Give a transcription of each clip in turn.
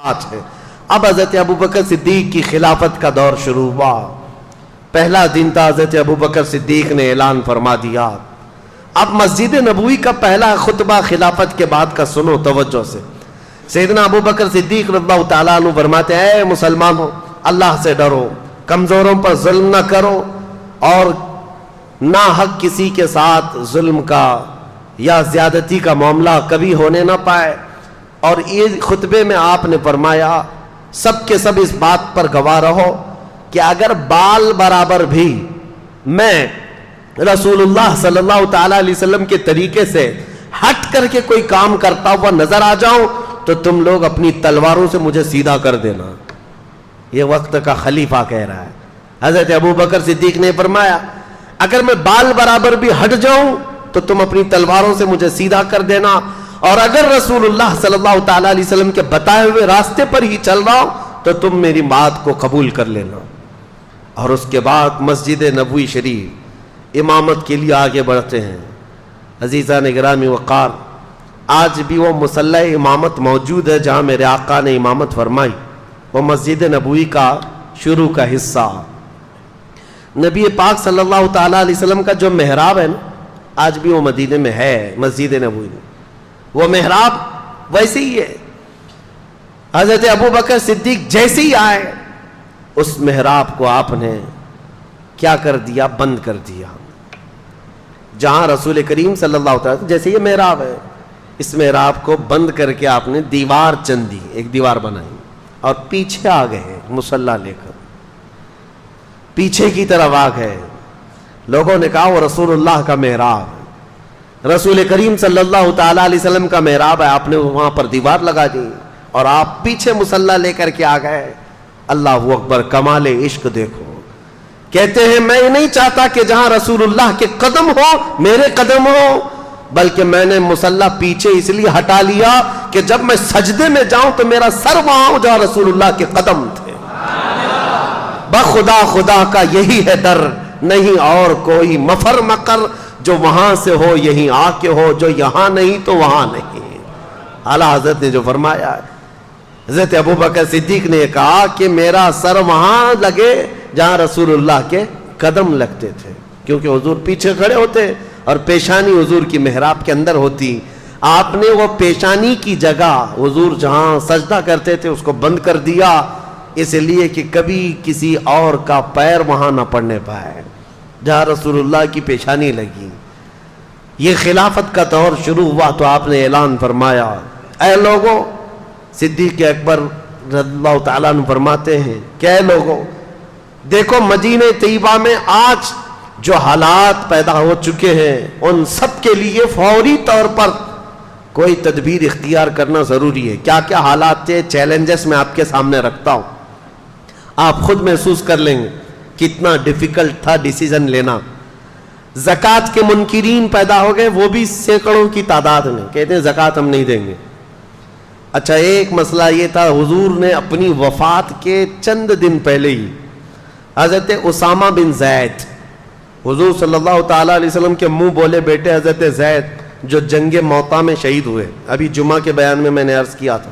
ہے۔ اب حضرت ابوبکر صدیق کی خلافت کا دور شروع ہوا۔ پہلا دن تھا، حضرت ابوبکر صدیق نے اعلان فرما دیا۔ اب مسجد نبوی کا پہلا خطبہ خلافت کے بعد کا سنو توجہ سے۔ سیدنا ابوبکر صدیق رضی اللہ تعالیٰ عنہ فرماتے ہیں، اے مسلمانوں، اللہ سے ڈرو، کمزوروں پر ظلم نہ کرو، اور نہ حق کسی کے ساتھ ظلم کا یا زیادتی کا معاملہ کبھی ہونے نہ پائے۔ اور یہ خطبے میں آپ نے فرمایا، سب کے سب اس بات پر گواہ رہو کہ اگر بال برابر بھی میں رسول اللہ صلی اللہ تعالیٰ علیہ وسلم کے طریقے سے ہٹ کر کے کوئی کام کرتا ہوا نظر آ جاؤں تو تم لوگ اپنی تلواروں سے مجھے سیدھا کر دینا۔ یہ وقت کا خلیفہ کہہ رہا ہے۔ حضرت ابوبکر صدیق نے فرمایا، اگر میں بال برابر بھی ہٹ جاؤں تو تم اپنی تلواروں سے مجھے سیدھا کر دینا، اور اگر رسول اللہ صلی اللہ تعالیٰ علیہ وسلم کے بتائے ہوئے راستے پر ہی چل رہا ہوں تو تم میری بات کو قبول کر لینا۔ اور اس کے بعد مسجد نبوی شریف امامت کے لیے آگے بڑھتے ہیں۔ عزیزان گرامی وقار، آج بھی وہ مصلی امامت موجود ہے جہاں میرے آقا نے امامت فرمائی، وہ مسجد نبوی کا شروع کا حصہ۔ نبی پاک صلی اللہ تعالیٰ علیہ وسلم کا جو محراب ہے نا، آج بھی وہ مدینے میں ہے، مسجد نبوی میں وہ محراب ویسے ہی ہے۔ حضرت ابوبکر صدیق جیسے ہی آئے، اس محراب کو آپ نے کیا کر دیا؟ بند کر دیا۔ جہاں رسول کریم صلی اللہ علیہ وسلم، جیسے یہ محراب ہے، اس محراب کو بند کر کے آپ نے دیوار چندی، ایک دیوار بنائی، اور پیچھے آ گئے مصلی لے کر، پیچھے کی طرف آ گئے۔ لوگوں نے کہا وہ رسول اللہ کا محراب، رسول کریم صلی اللہ تعالیٰ علیہ وسلم کا محراب ہے، آپ نے وہاں پر دیوار لگا دی اور آپ پیچھے مصلی لے کر کے آ گئے۔ اللہ اکبر، کمال عشق دیکھو۔ کہتے ہیں میں نہیں چاہتا کہ جہاں رسول اللہ کے قدم ہو میرے قدم ہو، بلکہ میں نے مصلی پیچھے اس لیے ہٹا لیا کہ جب میں سجدے میں جاؤں تو میرا سر وہاں ہو جہاں رسول اللہ کے قدم تھے۔ بخدا خدا کا یہی ہے ڈر، نہیں اور کوئی مفر مکر، جو وہاں سے ہو یہیں آ کے ہو، جو یہاں نہیں تو وہاں نہیں۔ اعلیٰ حضرت نے جو فرمایا، حضرت ابوبکر صدیق نے کہا کہ میرا سر وہاں لگے جہاں رسول اللہ کے قدم لگتے تھے، کیونکہ حضور پیچھے کھڑے ہوتے اور پیشانی حضور کی محراب کے اندر ہوتی۔ آپ نے وہ پیشانی کی جگہ حضور جہاں سجدہ کرتے تھے اس کو بند کر دیا، اس لیے کہ کبھی کسی اور کا پیر وہاں نہ پڑنے پائے جہاں رسول اللہ کی پیشانی لگی۔ یہ خلافت کا دور شروع ہوا تو آپ نے اعلان فرمایا، اے لوگوں، صدیق اکبر رضی اللہ تعالیٰ عنہ فرماتے ہیں کہ اے لوگوں، دیکھو مدینہ طیبہ میں آج جو حالات پیدا ہو چکے ہیں ان سب کے لیے فوری طور پر کوئی تدبیر اختیار کرنا ضروری ہے۔ کیا کیا حالات تھے، چیلنجز میں آپ کے سامنے رکھتا ہوں، آپ خود محسوس کر لیں گے کتنا ڈیفیکلٹ تھا ڈیسیزن لینا۔ زکوٰۃ کے منکرین پیدا ہو گئے، وہ بھی سینکڑوں کی تعداد میں، کہتے ہیں زکوٰۃ ہم نہیں دیں گے۔ اچھا، ایک مسئلہ یہ تھا، حضور نے اپنی وفات کے چند دن پہلے ہی حضرت اسامہ بن زید، حضور صلی اللہ تعالیٰ علیہ وسلم کے منہ بولے بیٹے حضرت زید، جو جنگ موطا میں شہید ہوئے، ابھی جمعہ کے بیان میں نے عرض کیا تھا،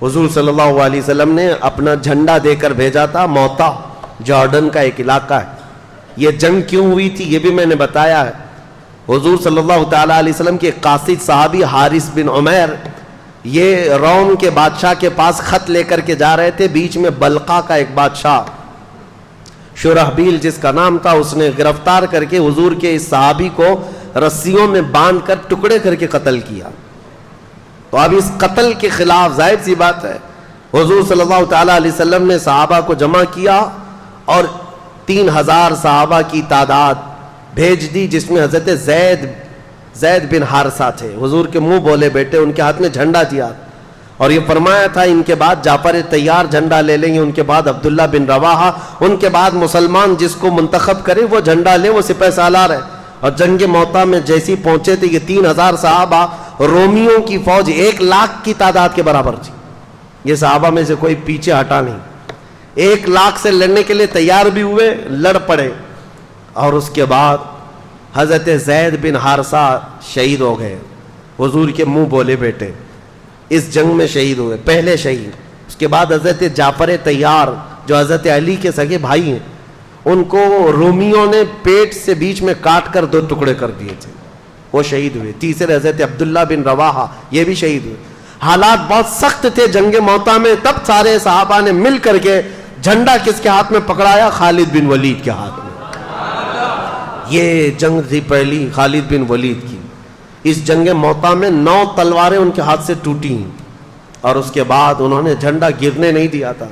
حضور صلی اللہ علیہ وسلم نے اپنا جھنڈا دے کر بھیجا تھا۔ موطا جارڈن کا ایک علاقہ ہے۔ یہ جنگ کیوں ہوئی تھی یہ بھی میں نے بتایا ہے۔ حضور صلی اللہ تعالیٰ علیہ وسلم کے قاصد صحابی حارث بن عمیر، یہ روم کے بادشاہ کے پاس خط لے کر کے جا رہے تھے، بیچ میں بلقا کا ایک بادشاہ شرحبیل جس کا نام تھا، اس نے گرفتار کر کے حضور کے اس صحابی کو رسیوں میں باندھ کر ٹکڑے کر کے قتل کیا۔ تو اب اس قتل کے خلاف ظاہر سی بات ہے حضور صلی اللہ تعالیٰ علیہ وسلم نے صحابہ کو جمع کیا اور 3000 صحابہ کی تعداد بھیج دی، جس میں حضرت زید بن حارثہ تھے، حضور کے منہ بولے بیٹے، ان کے ہاتھ میں جھنڈا دیا اور یہ فرمایا تھا ان کے بعد جعفر طیار جھنڈا لے لیں گے، ان کے بعد عبداللہ بن رواحہ، ان کے بعد مسلمان جس کو منتخب کرے وہ جھنڈا لے، وہ سپہ سالار ہے۔ اور جنگ موطا میں جیسی پہنچے تھے یہ 3000 صحابہ، رومیوں کی فوج 1,00,000 کی تعداد کے برابر تھی۔ یہ صحابہ میں سے کوئی پیچھے ہٹا نہیں، 1,00,000 سے لڑنے کے لیے تیار بھی ہوئے، لڑ پڑے۔ اور اس کے بعد حضرت زید بن حارثہ شہید ہو گئے، حضور کے منہ بولے بیٹے اس جنگ میں شہید ہوئے، پہلے شہید۔ اس کے بعد حضرت جعفر طیار جو حضرت علی کے سگے بھائی ہیں، ان کو رومیوں نے پیٹ سے بیچ میں کاٹ کر 2 ٹکڑے کر دیے تھے، وہ شہید ہوئے۔ تیسرے حضرت عبداللہ بن رواحہ، یہ بھی شہید ہوئے۔ حالات بہت سخت تھے جنگ موطا میں، تب سارے صحابہ نے مل کر کے جھنڈا کس کے ہاتھ میں پکڑایا؟ خالد بن ولید کے ہاتھ میں۔ یہ جنگ تھی پہلی خالد بن ولید کی۔ اس جنگ موطا میں 9 تلواریں ان کے ہاتھ سے ٹوٹی ہیں، اور اس کے بعد انہوں نے جھنڈا گرنے نہیں دیا تھا۔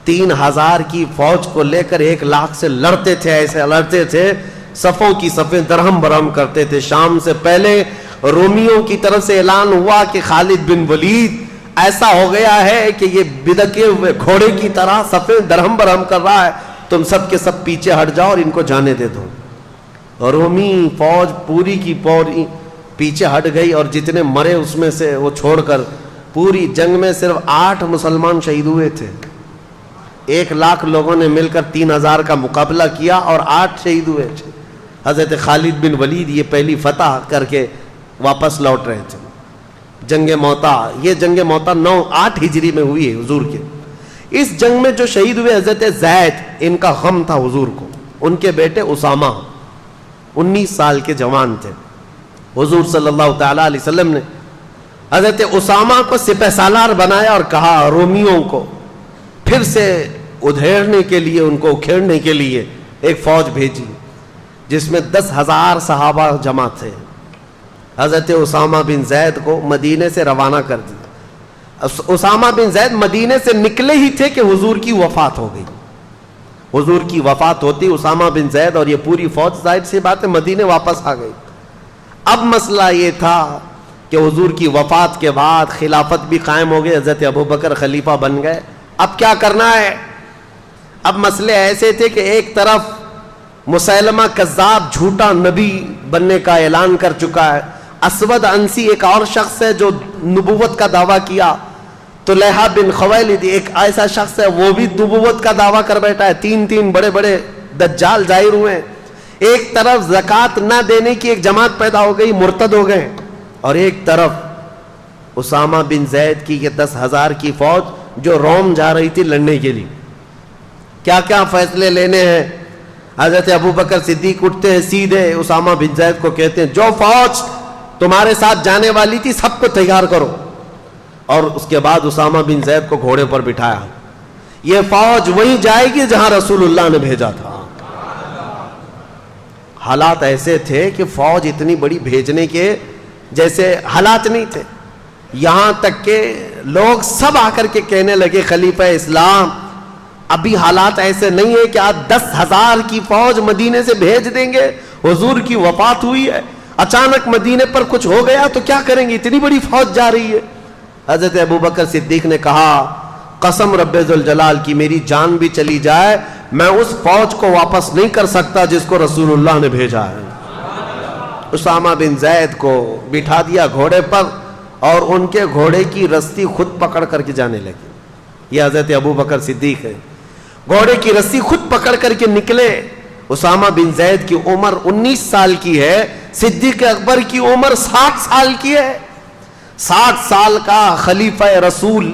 3000 کی فوج کو لے کر 1 لاکھ سے لڑتے تھے، ایسے لڑتے تھے، صفوں کی صفیں درہم برہم کرتے تھے۔ شام سے پہلے رومیوں کی طرف سے اعلان ہوا کہ خالد بن ولید ایسا ہو گیا ہے کہ یہ بدکے ہوئے گھوڑے کی طرح صفیں درہم برہم کر رہا ہے، تم سب کے سب پیچھے ہٹ جاؤ اور ان کو جانے دے دو۔ رومی فوج پوری کی پوری پیچھے ہٹ گئی، اور جتنے مرے اس میں سے وہ چھوڑ کر پوری جنگ میں صرف 8 مسلمان شہید ہوئے تھے۔ 1 لاکھ لوگوں نے مل کر 3000 کا مقابلہ کیا اور 8 شہید ہوئے تھے۔ حضرت خالد بن ولید یہ پہلی فتح کر کے واپس لوٹ رہے تھے۔ جنگ موطا، یہ جنگ موطا 8 ہجری میں ہوئی ہے حضور کے۔ اس جنگ میں جو شہید ہوئے حضرت زید، ان کا غم تھا حضور کو۔ ان کے بیٹے اسامہ 19 سال کے جوان تھے۔ حضور صلی اللہ تعالی علیہ وسلم نے حضرت اسامہ کو سپہ سالار بنایا اور کہا رومیوں کو پھر سے ادھیڑنے کے لیے، ان کو اکھیڑنے کے لیے ایک فوج بھیجی جس میں 10,000 صحابہ جمع تھے۔ حضرت اسامہ بن زید کو مدینے سے روانہ کر دیا۔ اسامہ بن زید مدینے سے نکلے ہی تھے کہ حضور کی وفات ہو گئی۔ حضور کی وفات ہوتی اسامہ بن زید اور یہ پوری فوج ظاہر سی بات ہے مدینے واپس آ گئی۔ اب مسئلہ یہ تھا کہ حضور کی وفات کے بعد خلافت بھی قائم ہو گئی، حضرت ابوبکر خلیفہ بن گئے۔ اب کیا کرنا ہے؟ اب مسئلے ایسے تھے کہ ایک طرف مسیلمہ کذاب جھوٹا نبی بننے کا اعلان کر چکا ہے، اسود انسی ایک اور شخص ہے جو نبوت کا دعویٰ کیا، طلحہ بن خویلد ایک ایسا شخص ہے وہ بھی نبوت کا دعویٰ کر بیٹھا ہے، 3 بڑے بڑے دجال ظاہر ہوئے ہیں۔ ایک طرف زکوٰۃ نہ دینے کی ایک جماعت پیدا ہو گئی، مرتد ہو گئے، اور ایک طرف اسامہ بن زید کی یہ 10,000 کی فوج جو روم جا رہی تھی لڑنے کے لیے۔ کیا کیا فیصلے لینے ہیں؟ حضرت ابوبکر صدیق اٹھتے ہیں سیدھے اسامہ بن زید کو کہتے ہیں جو فوج تمہارے ساتھ جانے والی تھی سب کو تیار کرو، اور اس کے بعد اسامہ بن زید کو گھوڑے پر بٹھایا۔ یہ فوج وہیں جائے گی جہاں رسول اللہ نے بھیجا تھا۔ حالات ایسے تھے کہ فوج اتنی بڑی بھیجنے کے جیسے حالات نہیں تھے، یہاں تک کہ لوگ سب آ کر کے کہنے لگے خلیفہ اسلام ابھی حالات ایسے نہیں ہے کہ آپ 10,000 کی فوج مدینے سے بھیج دیں گے، حضور کی وفات ہوئی ہے، اچانک مدینے پر کچھ ہو گیا تو کیا کریں گے، اتنی بڑی فوج جا رہی ہے۔ حضرت ابوبکر صدیق نے کہا قسم رب ذوالجلال کی میری جان بھی چلی جائے میں اس فوج کو واپس نہیں کر سکتا جس کو رسول اللہ نے بھیجا ہے۔ اسامہ بن زید کو بٹھا دیا گھوڑے پر اور ان کے گھوڑے کی رسی خود پکڑ کر کے جانے لگے۔ یہ حضرت ابوبکر صدیق ہے، گھوڑے کی رسی خود پکڑ کر کے نکلے۔ اسامہ بن زید کی عمر 19 سال کی ہے، صدیق اکبر کی عمر 60 سال کی ہے۔ 60 سال کا خلیفہ رسول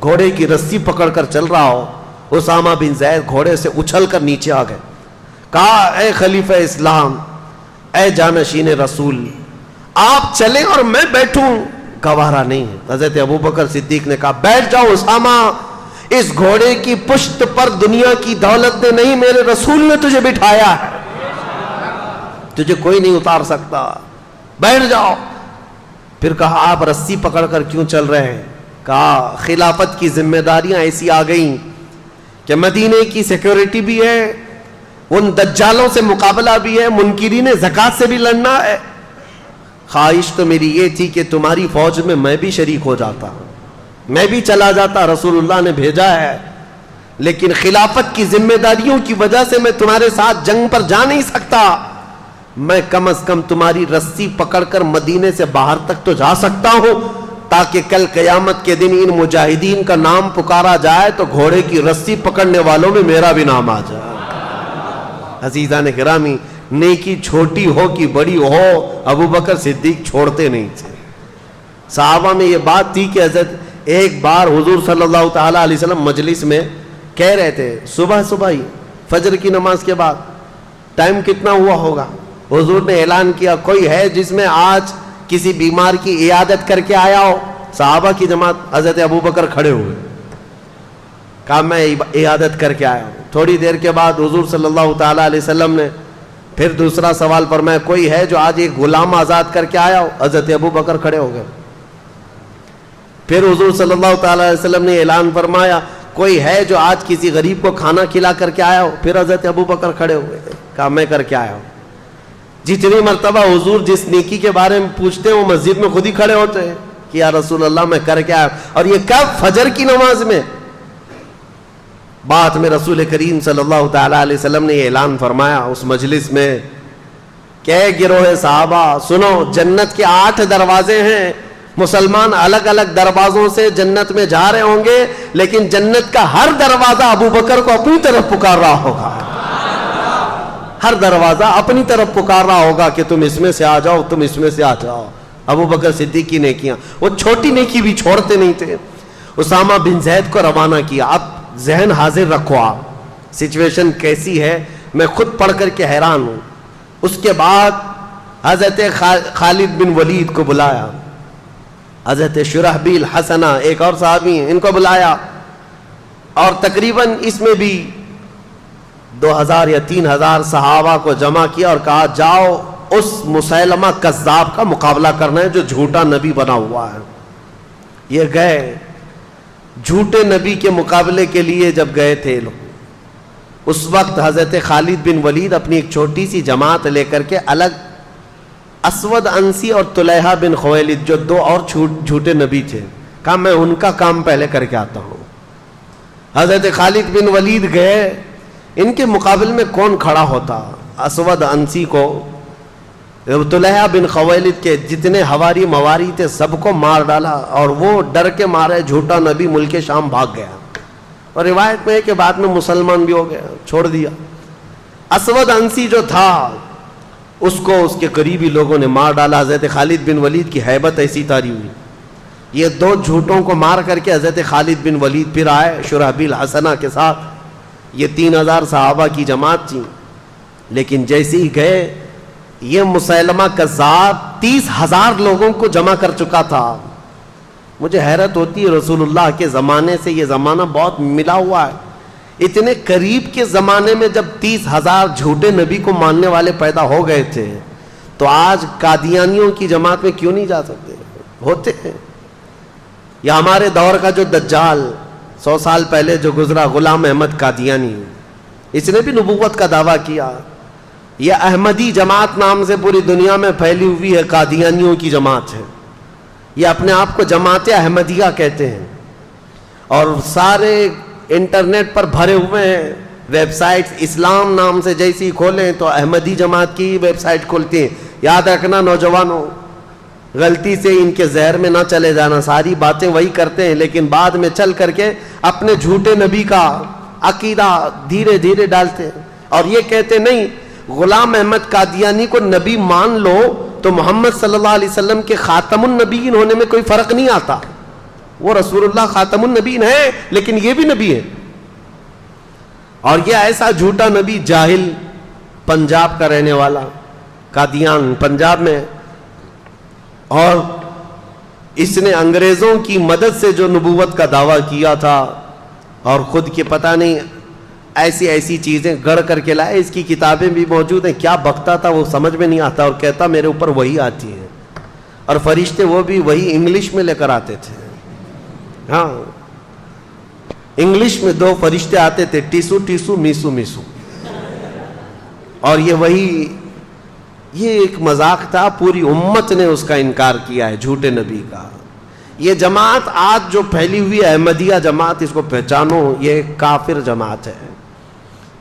گھوڑے کی رسی پکڑ کر چل رہا ہو، اسامہ بن زید گھوڑے سے اچھل کر نیچے آ گئے۔ کہا اے خلیفہ اسلام، اے جانشین رسول، آپ چلیں اور میں بیٹھوں؟ گوارا نہیں ہے۔ حضرت ابوبکر صدیق نے کہا بیٹھ جاؤ اسامہ، اس گھوڑے کی پشت پر دنیا کی دولت نے نہیں میرے رسول نے تجھے بٹھایا ہے، تجھے کوئی نہیں اتار سکتا، بیٹھ جاؤ۔ پھر کہا آپ رسی پکڑ کر کیوں چل رہے ہیں؟ کہا خلافت کی ذمہ داریاں ایسی آ گئیں کہ مدینے کی سیکیورٹی بھی ہے، ان دجالوں سے مقابلہ بھی ہے، منکرین زکوٰۃ سے بھی لڑنا ہے۔ خواہش تو میری یہ تھی کہ تمہاری فوج میں بھی شریک ہو جاتا، میں بھی چلا جاتا، رسول اللہ نے بھیجا ہے، لیکن خلافت کی ذمہ داریوں کی وجہ سے میں تمہارے ساتھ جنگ پر جا نہیں سکتا، میں کم از کم تمہاری رسی پکڑ کر مدینے سے باہر تک تو جا سکتا ہوں تاکہ کل قیامت کے دن ان مجاہدین کا نام پکارا جائے تو گھوڑے کی رسی پکڑنے والوں میں میرا بھی نام آ جائے۔ عزیزان گرامی، نیکی چھوٹی ہو کہ بڑی ہو ابوبکر صدیق چھوڑتے نہیں تھے۔ صحابہ میں یہ بات تھی کہ حضرت ایک بار حضور صلی اللہ تعالی علیہ وسلم مجلس میں کہہ رہے تھے صبح صبح ہی فجر کی نماز کے بعد ٹائم کتنا ہوا ہوگا, حضور نے اعلان کیا کوئی ہے جس میں آج کسی بیمار کی عیادت کر کے آیا ہو؟ صحابہ کی جماعت, حضرت ابو بکر کھڑے ہوئے, کہا میں عیادت کر کے آیا ہوں. تھوڑی دیر کے بعد حضور صلی اللہ تعالی علیہ وسلم نے پھر دوسرا سوال فرمایا کوئی ہے جو آج ایک غلام آزاد کر کے آیا ہو؟ حضرت ابو بکر کھڑے ہو گئے. پھر حضور صلی اللہ تعالی علیہ وسلم نے اعلان فرمایا کوئی ہے جو آج کسی غریب کو کھانا کھلا کر کے آیا ہو؟ پھر حضرت ابو بکر کھڑے ہوئے, کہا میں کر کے آیا ہوں. جتنی مرتبہ حضور جس نیکی کے بارے میں پوچھتے ہیں وہ مسجد میں خود ہی کھڑے ہوتے ہیں کہ یا رسول اللہ میں کر کے آیا. اور یہ کب؟ فجر کی نماز میں. بعد میں رسول کریم صلی اللہ تعالی علیہ وسلم نے یہ اعلان فرمایا اس مجلس میں کہ گروہ صحابہ سنو, جنت کے 8 دروازے ہیں, مسلمان الگ الگ دروازوں سے جنت میں جا رہے ہوں گے, لیکن جنت کا ہر دروازہ ابو بکر کو اپنی طرف پکار رہا ہوگا. ہر دروازہ اپنی طرف پکار رہا ہوگا کہ تم اس میں سے آ جاؤ, تم اس میں سے آ جاؤ. ابو بکر صدیق کی نیکیاں, وہ چھوٹی نیکی بھی چھوڑتے نہیں تھے. اسامہ بن زید کو روانہ کیا. اب ذہن حاضر رکھو, آپ سچویشن کیسی ہے میں خود پڑھ کر کے حیران ہوں. اس کے بعد حضرت خالد بن ولید کو بلایا, حضرت شرحبیل حسنہ ایک اور صحابی ہیں ان کو بلایا, اور تقریباً اس میں بھی 2000 یا 3000 صحابہ کو جمع کیا اور کہا جاؤ اس مسیلمہ کذاب کا مقابلہ کرنا ہے جو جھوٹا نبی بنا ہوا ہے. یہ گئے جھوٹے نبی کے مقابلے کے لیے. جب گئے تھے لوگ, اس وقت حضرت خالد بن ولید اپنی ایک چھوٹی سی جماعت لے کر کے الگ اسود انسی اور طلحہ بن خویلد جو 2 اور جھوٹے نبی تھے, کہا میں ان کا کام پہلے کر کے آتا ہوں. حضرت خالد بن ولید گئے, ان کے مقابل میں کون کھڑا ہوتا؟ اسود انسی کو, طلحہ بن خویلد کے جتنے ہواری مواری تھے سب کو مار ڈالا, اور وہ ڈر کے مارے جھوٹا نبی ملک شام بھاگ گیا. اور روایت میں ہے کہ بعد میں مسلمان بھی ہو گیا, چھوڑ دیا. اسود انسی جو تھا اس کو اس کے قریبی لوگوں نے مار ڈالا. حضرت خالد بن ولید کی ہیبت ایسی طاری ہوئی, یہ 2 جھوٹوں کو مار کر کے حضرت خالد بن ولید پھر آئے شرحبیل حسنہ کے ساتھ. یہ 3000 صحابہ کی جماعت تھی, لیکن جیسے ہی گئے یہ مسیلمہ کذاب 30,000 لوگوں کو جمع کر چکا تھا. مجھے حیرت ہوتی ہے, رسول اللہ کے زمانے سے یہ زمانہ بہت ملا ہوا ہے. اتنے قریب کے زمانے میں جب 30,000 جھوٹے نبی کو ماننے والے پیدا ہو گئے تھے, تو آج قادیانیوں کی جماعت میں کیوں نہیں جا سکتے؟ ہوتے ہیں. یا ہمارے دور کا جو دجال 100 سال پہلے جو گزرا غلام احمد قادیانی, اس نے بھی نبوت کا دعویٰ کیا. یہ احمدی جماعت نام سے پوری دنیا میں پھیلی ہوئی ہے, قادیانیوں کی جماعت ہے. یہ اپنے آپ کو جماعت احمدیہ کہتے ہیں, اور سارے انٹرنیٹ پر بھرے ہوئے ہیں ویب سائٹس. اسلام نام سے جیسی کھولیں تو احمدی جماعت کی ویب سائٹ کھولتی ہیں. یاد رکھنا نوجوانوں, غلطی سے ان کے زہر میں نہ چلے جانا. ساری باتیں وہی کرتے ہیں, لیکن بعد میں چل کر کے اپنے جھوٹے نبی کا عقیدہ دھیرے دھیرے ڈالتے ہیں, اور یہ کہتے نہیں غلام احمد قادیانی کو نبی مان لو تو محمد صلی اللہ علیہ وسلم کے خاتم النبیین ہونے میں کوئی فرق نہیں آتا. وہ رسول اللہ خاتم النبیین ہے, لیکن یہ بھی نبی ہے. اور یہ ایسا جھوٹا نبی, جاہل, پنجاب کا رہنے والا, قادیان پنجاب میں, اور اس نے انگریزوں کی مدد سے جو نبوت کا دعویٰ کیا تھا, اور خود کے پتہ نہیں ایسی ایسی چیزیں گڑھ کر کے لائے. اس کی کتابیں بھی موجود ہیں. کیا بکتا تھا وہ سمجھ میں نہیں آتا, اور کہتا میرے اوپر وہی آتی ہے, اور فرشتے وہ بھی وہی انگلش میں لے کر آتے تھے. ہاں, انگلش میں 2 فرشتے آتے تھے, ٹیسو ٹیسو میسو میسو, اور یہ وہی, یہ ایک مذاق تھا. پوری امت نے اس کا انکار کیا ہے جھوٹے نبی کا. یہ جماعت آج جو پھیلی ہوئی احمدیہ جماعت, اس کو پہچانو, یہ کافر جماعت ہے.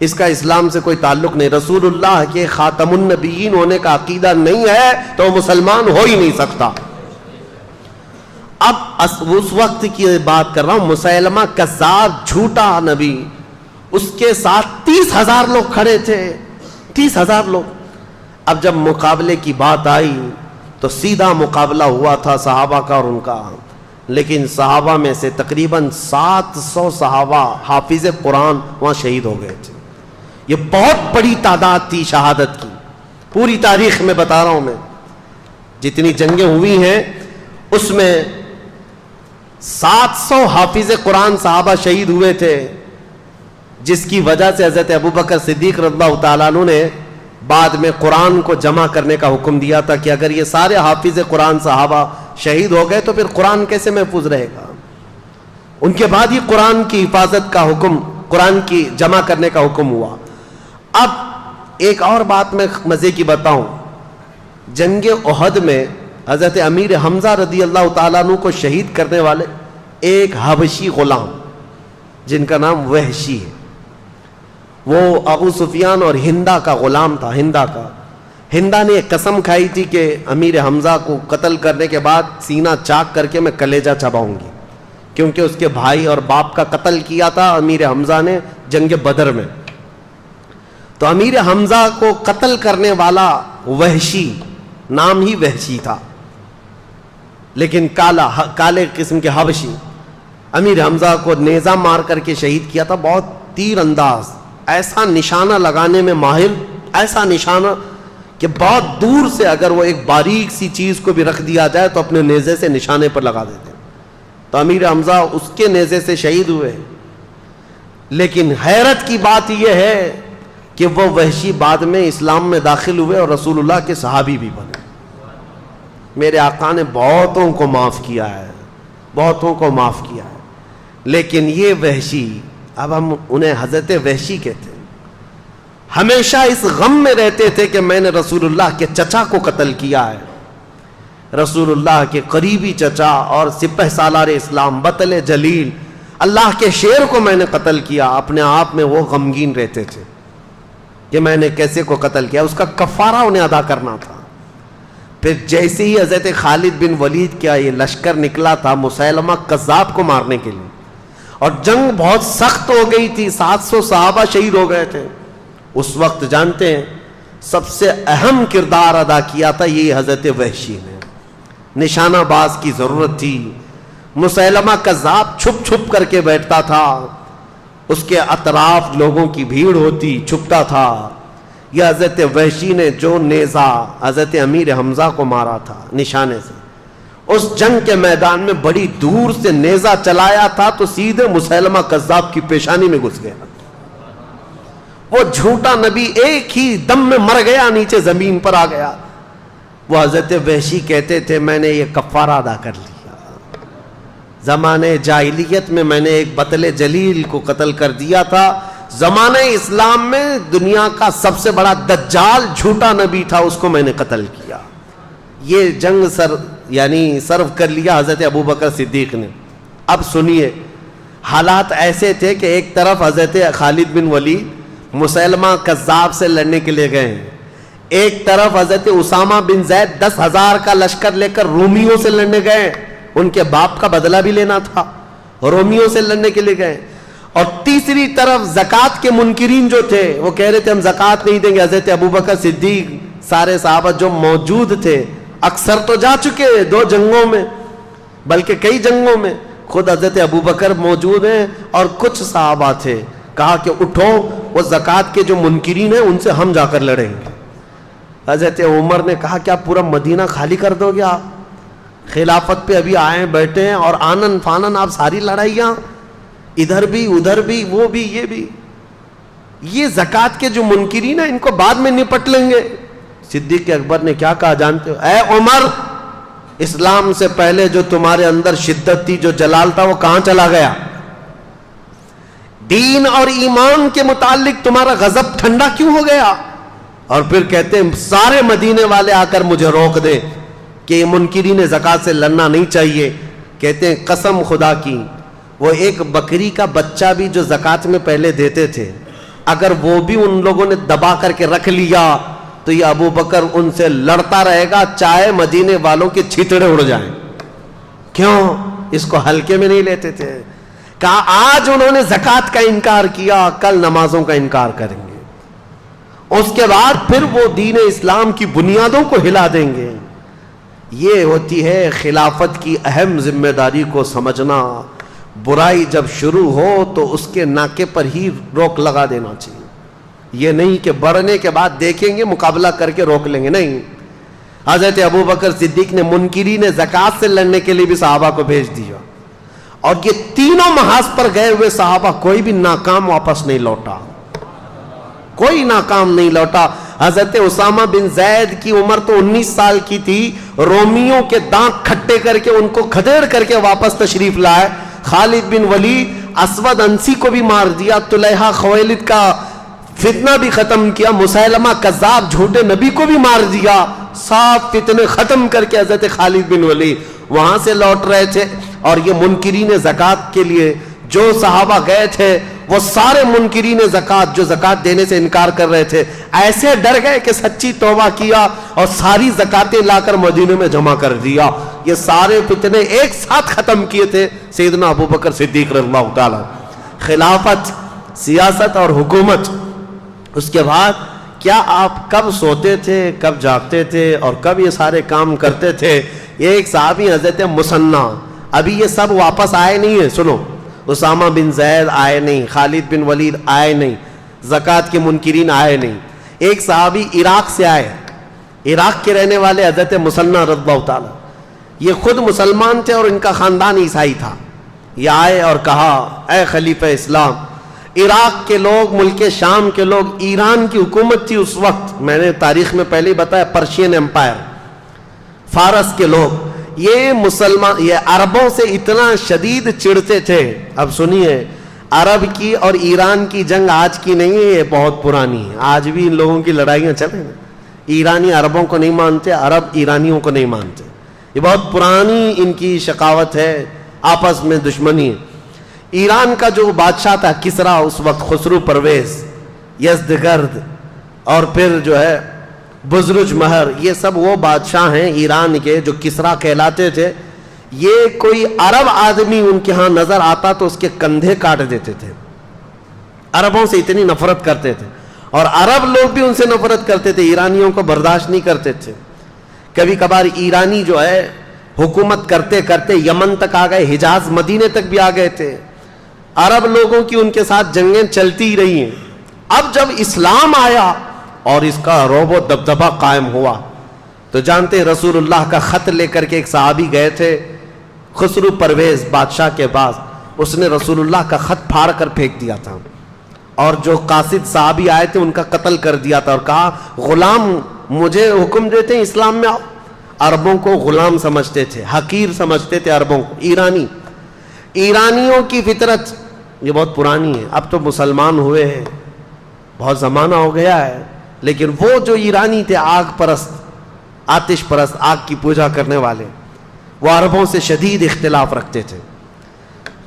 اس کا اسلام سے کوئی تعلق نہیں. رسول اللہ کے خاتم النبیین ہونے کا عقیدہ نہیں ہے تو وہ مسلمان ہو ہی نہیں سکتا. اب اس وقت کی بات کر رہا ہوں, مسیلمہ کذاب جھوٹا نبی, اس کے ساتھ 30,000 لوگ کھڑے تھے, 30,000 لوگ. اب جب مقابلے کی بات آئی تو سیدھا مقابلہ ہوا تھا صحابہ کا اور ان کا. لیکن صحابہ میں سے تقریباً 700 صحابہ حافظ قرآن وہاں شہید ہو گئے تھے. یہ بہت بڑی تعداد تھی شہادت کی. پوری تاریخ میں بتا رہا ہوں میں، جتنی جنگیں ہوئی ہیں اس میں 700 حافظ قرآن صحابہ شہید ہوئے تھے، جس کی وجہ سے حضرت ابوبکر صدیق رضی اللہ تعالیٰ عنہ نے بعد میں قرآن کو جمع کرنے کا حکم دیا تھا کہ اگر یہ سارے حافظ قرآن صحابہ شہید ہو گئے تو پھر قرآن کیسے محفوظ رہے گا. ان کے بعد ہی قرآن کی حفاظت کا حکم، قرآن کی جمع کرنے کا حکم ہوا. اب ایک اور بات میں مزے کی بتاؤں، جنگ احد میں حضرت امیر حمزہ رضی اللہ تعالیٰ عنہ کو شہید کرنے والے ایک حبشی غلام جن کا نام وحشی ہے، وہ ابو سفیان اور ہندا کا غلام تھا. ہندا نے ایک قسم کھائی تھی کہ امیر حمزہ کو قتل کرنے کے بعد سینہ چاک کر کے میں کلیجہ چباؤں گی، کیونکہ اس کے بھائی اور باپ کا قتل کیا تھا امیر حمزہ نے جنگ بدر میں. تو امیر حمزہ کو قتل کرنے والا وحشی، نام ہی وحشی تھا لیکن کالے قسم کے حبشی، امیر حمزہ کو نیزہ مار کر کے شہید کیا تھا. بہت تیر انداز، ایسا نشانہ لگانے میں ماہر، ایسا نشانہ کہ بہت دور سے اگر وہ ایک باریک سی چیز کو بھی رکھ دیا جائے تو اپنے نیزے سے نشانے پر لگا دیتے. تو امیر حمزہ اس کے نیزے سے شہید ہوئے. لیکن حیرت کی بات یہ ہے کہ وہ وحشی بعد میں اسلام میں داخل ہوئے اور رسول اللہ کے صحابی بھی بنے. میرے آقا نے بہتوں کو معاف کیا ہے، بہتوں کو معاف کیا ہے. لیکن یہ وحشی، اب ہم انہیں حضرت وحشی کہتے ہیں، ہمیشہ اس غم میں رہتے تھے کہ میں نے رسول اللہ کے چچا کو قتل کیا ہے. رسول اللہ کے قریبی چچا اور سپہ سالار اسلام بطل جلیل اللہ کے شیر کو میں نے قتل کیا. اپنے آپ میں وہ غمگین رہتے تھے کہ میں نے کیسے کو قتل کیا، اس کا کفارہ انہیں ادا کرنا تھا. پھر جیسے ہی حضرت خالد بن ولید کیا یہ لشکر نکلا تھا مسیلمہ کذاب کو مارنے کے لیے، اور جنگ بہت سخت ہو گئی تھی، 700 صحابہ شہید ہو گئے تھے. اس وقت جانتے ہیں سب سے اہم کردار ادا کیا تھا یہ حضرت وحشی نے. نشانہ باز کی ضرورت تھی. مسیلمہ کذاب چھپ چھپ کر کے بیٹھتا تھا، اس کے اطراف لوگوں کی بھیڑ ہوتی، چھپتا تھا. یہ حضرت وحشی نے جو نیزہ حضرت امیر حمزہ کو مارا تھا نشانے سے، اس جنگ کے میدان میں بڑی دور سے نیزہ چلایا تھا تو سیدھے مسیلمہ کذاب کی پیشانی میں گھس گیا. وہ جھوٹا نبی ایک ہی دم میں مر گیا، نیچے زمین پر آ گیا. وہ حضرت وحشی کہتے تھے میں نے یہ کفارہ ادا کر لیا. زمانے جاہلیت میں نے ایک بطل جلیل کو قتل کر دیا تھا. زمانے اسلام میں دنیا کا سب سے بڑا دجال جھوٹا نبی تھا، اس کو میں نے قتل کیا. یہ جنگ سرو کر لیا حضرت ابوبکر صدیق نے. اب سنیے، حالات ایسے تھے کہ ایک طرف حضرت خالد بن ولید مسیلمہ کذاب سے لڑنے کے لیے گئے ہیں، ایک طرف حضرت اسامہ بن زید 10,000 کا لشکر لے کر رومیوں سے لڑنے گئے. ان کے باپ کا بدلہ بھی لینا تھا، رومیوں سے لڑنے کے لیے گئے. اور تیسری طرف زکوٰۃ کے منکرین جو تھے وہ کہہ رہے تھے ہم زکوٰۃ نہیں دیں گے. حضرت ابوبکر صدیق سارے صحابہ جو موجود تھے، اکثر تو جا چکے 2 جنگوں میں بلکہ کئی جنگوں میں، خود حضرت ابوبکر موجود ہیں اور کچھ صحابہ تھے. کہا کہ اٹھو، وہ زکوٰۃ کے جو منکرین ہیں ان سے ہم جا کر لڑیں گے. حضرت عمر نے کہا کیا پورا مدینہ خالی کر دو گے آپ؟ خلافت پہ ابھی آئے بیٹھے ہیں اور آنن فانن آپ ساری لڑائیاں، ادھر بھی ادھر بھی وہ بھی یہ بھی. یہ زکوٰۃ کے جو منکرین ہیں ان کو بعد میں نپٹ لیں گے. صدیق اکبر نے کیا کہا جانتے ہو؟ اے عمر، اسلام سے پہلے جو تمہارے اندر شدت تھی، جو جلال تھا، وہ کہاں چلا گیا؟ دین اور ایمان کے متعلق تمہارا غضب ٹھنڈا کیوں ہو گیا؟ اور پھر کہتے ہیں سارے مدینے والے آ کر مجھے روک دیں کہ یہ منکرین زکوٰۃ سے لڑنا نہیں چاہیے. کہتے ہیں قسم خدا کی، وہ ایک بکری کا بچہ بھی جو زکوٰۃ میں پہلے دیتے تھے، اگر وہ بھی ان لوگوں نے دبا کر کے رکھ لیا تو یہ ابو بکر ان سے لڑتا رہے گا چاہے مدینے والوں کے چھتڑے اڑ جائیں. کیوں؟ اس کو ہلکے میں نہیں لیتے تھے. کہا آج انہوں نے زکوٰۃ کا انکار کیا، کل نمازوں کا انکار کریں گے. اس کے بعد پھر وہ دین اسلام کی بنیادوں کو ہلا دیں گے. یہ ہوتی ہے خلافت کی اہم ذمہ داری کو سمجھنا. برائی جب شروع ہو تو اس کے ناکے پر ہی روک لگا دینا چاہیے. یہ نہیں کہ بڑھنے کے بعد دیکھیں گے مقابلہ کر کے روک لیں گے, نہیں. حضرت ابوبکر صدیق نے منکرین زکوٰۃ سے لڑنے کے لیے بھی صحابہ کو بھیج دیا, اور یہ تینوں محاذ پر گئے ہوئے صحابہ کوئی بھی ناکام واپس نہیں لوٹا, کوئی ناکام نہیں لوٹا. حضرت اسامہ بن زید کی عمر تو 19 سال کی تھی, رومیوں کے دانت کھٹے کر کے ان کو کھدیڑ کر کے واپس تشریف لائے. خالد بن ولید اسود انسی کو بھی مار دیا, طلحہ خویلد کا فتنہ بھی ختم کیا, مسیلمہ کذاب جھوٹے نبی کو بھی مار دیا. صاف فتنے ختم کر کے حضرت خالد بن ولید وہاں سے لوٹ رہے تھے. اور یہ منکرین زکوٰۃ کے لیے جو صحابہ گئے تھے وہ سارے منکرین زکوٰۃ جو زکوٰۃ دینے سے انکار کر رہے تھے ایسے ڈر گئے کہ سچی توبہ کیا اور ساری زکاتیں لا کر مدینے میں جمع کر دیا. یہ سارے فتنے ایک ساتھ ختم کیے تھے سیدنا ابوبکر صدیق رضی اللہ تعالی. خلافت, سیاست اور حکومت. اس کے بعد کیا آپ کب سوتے تھے, کب جاگتے تھے اور کب یہ سارے کام کرتے تھے؟ یہ ایک صحابی حضرت مثنہ, ابھی یہ سب واپس آئے نہیں ہیں. سنو, اسامہ بن زید آئے نہیں, خالد بن ولید آئے نہیں, زکوٰۃ کے منکرین آئے نہیں. ایک صحابی عراق سے آئے, عراق کے رہنے والے حضرت مثنہ رضی اللہ تعالی. یہ خود مسلمان تھے اور ان کا خاندان عیسائی تھا. یہ آئے اور کہا, اے خلیفہ اسلام, عراق کے لوگ, ملک شام کے لوگ, ایران کی حکومت تھی اس وقت, میں نے تاریخ میں پہلے ہی بتایا, پرشین امپائر, فارس کے لوگ, یہ مسلمان, یہ عربوں سے اتنا شدید چڑھتے تھے. اب سنیے, عرب کی اور ایران کی جنگ آج کی نہیں ہے, یہ بہت پرانی ہے. آج بھی ان لوگوں کی لڑائیاں چلیں, ایرانی عربوں کو نہیں مانتے, عرب ایرانیوں کو نہیں مانتے. یہ بہت پرانی ان کی شقاوت ہے, آپس میں دشمنی ہے. ایران کا جو بادشاہ تھا کسرا اس وقت, خسرو پرویز, یزدگرد اور پھر جو ہے بزرج مہر, یہ سب وہ بادشاہ ہیں ایران کے جو کسرا کہلاتے تھے. یہ کوئی عرب آدمی ان کے ہاں نظر آتا تو اس کے کندھے کاٹ دیتے تھے. عربوں سے اتنی نفرت کرتے تھے, اور عرب لوگ بھی ان سے نفرت کرتے تھے, ایرانیوں کو برداشت نہیں کرتے تھے. کبھی کبھار ایرانی جو ہے حکومت کرتے کرتے یمن تک آ گئے, حجاز مدینے تک بھی آ گئے تھے. عرب لوگوں کی ان کے ساتھ جنگیں چلتی ہی رہی ہیں. اب جب اسلام آیا اور اس کا رعب و دبدبہ قائم ہوا تو جانتے ہیں رسول اللہ کا خط لے کر کے ایک صحابی گئے تھے خسرو پرویز بادشاہ کے پاس. اس نے رسول اللہ کا خط پھاڑ کر پھینک دیا تھا, اور جو قاصد صحابی آئے تھے ان کا قتل کر دیا تھا, اور کہا غلام مجھے حکم دیتے ہیں اسلام میں آؤ. عربوں کو غلام سمجھتے تھے, حقیر سمجھتے تھے عربوں کو. ایرانیوں کی فطرت یہ بہت پرانی ہے, اب تو مسلمان ہوئے ہیں, بہت زمانہ ہو گیا ہے, لیکن وہ جو ایرانی تھے آگ پرست, آتش پرست, آگ کی پوجا کرنے والے, وہ عربوں سے شدید اختلاف رکھتے تھے.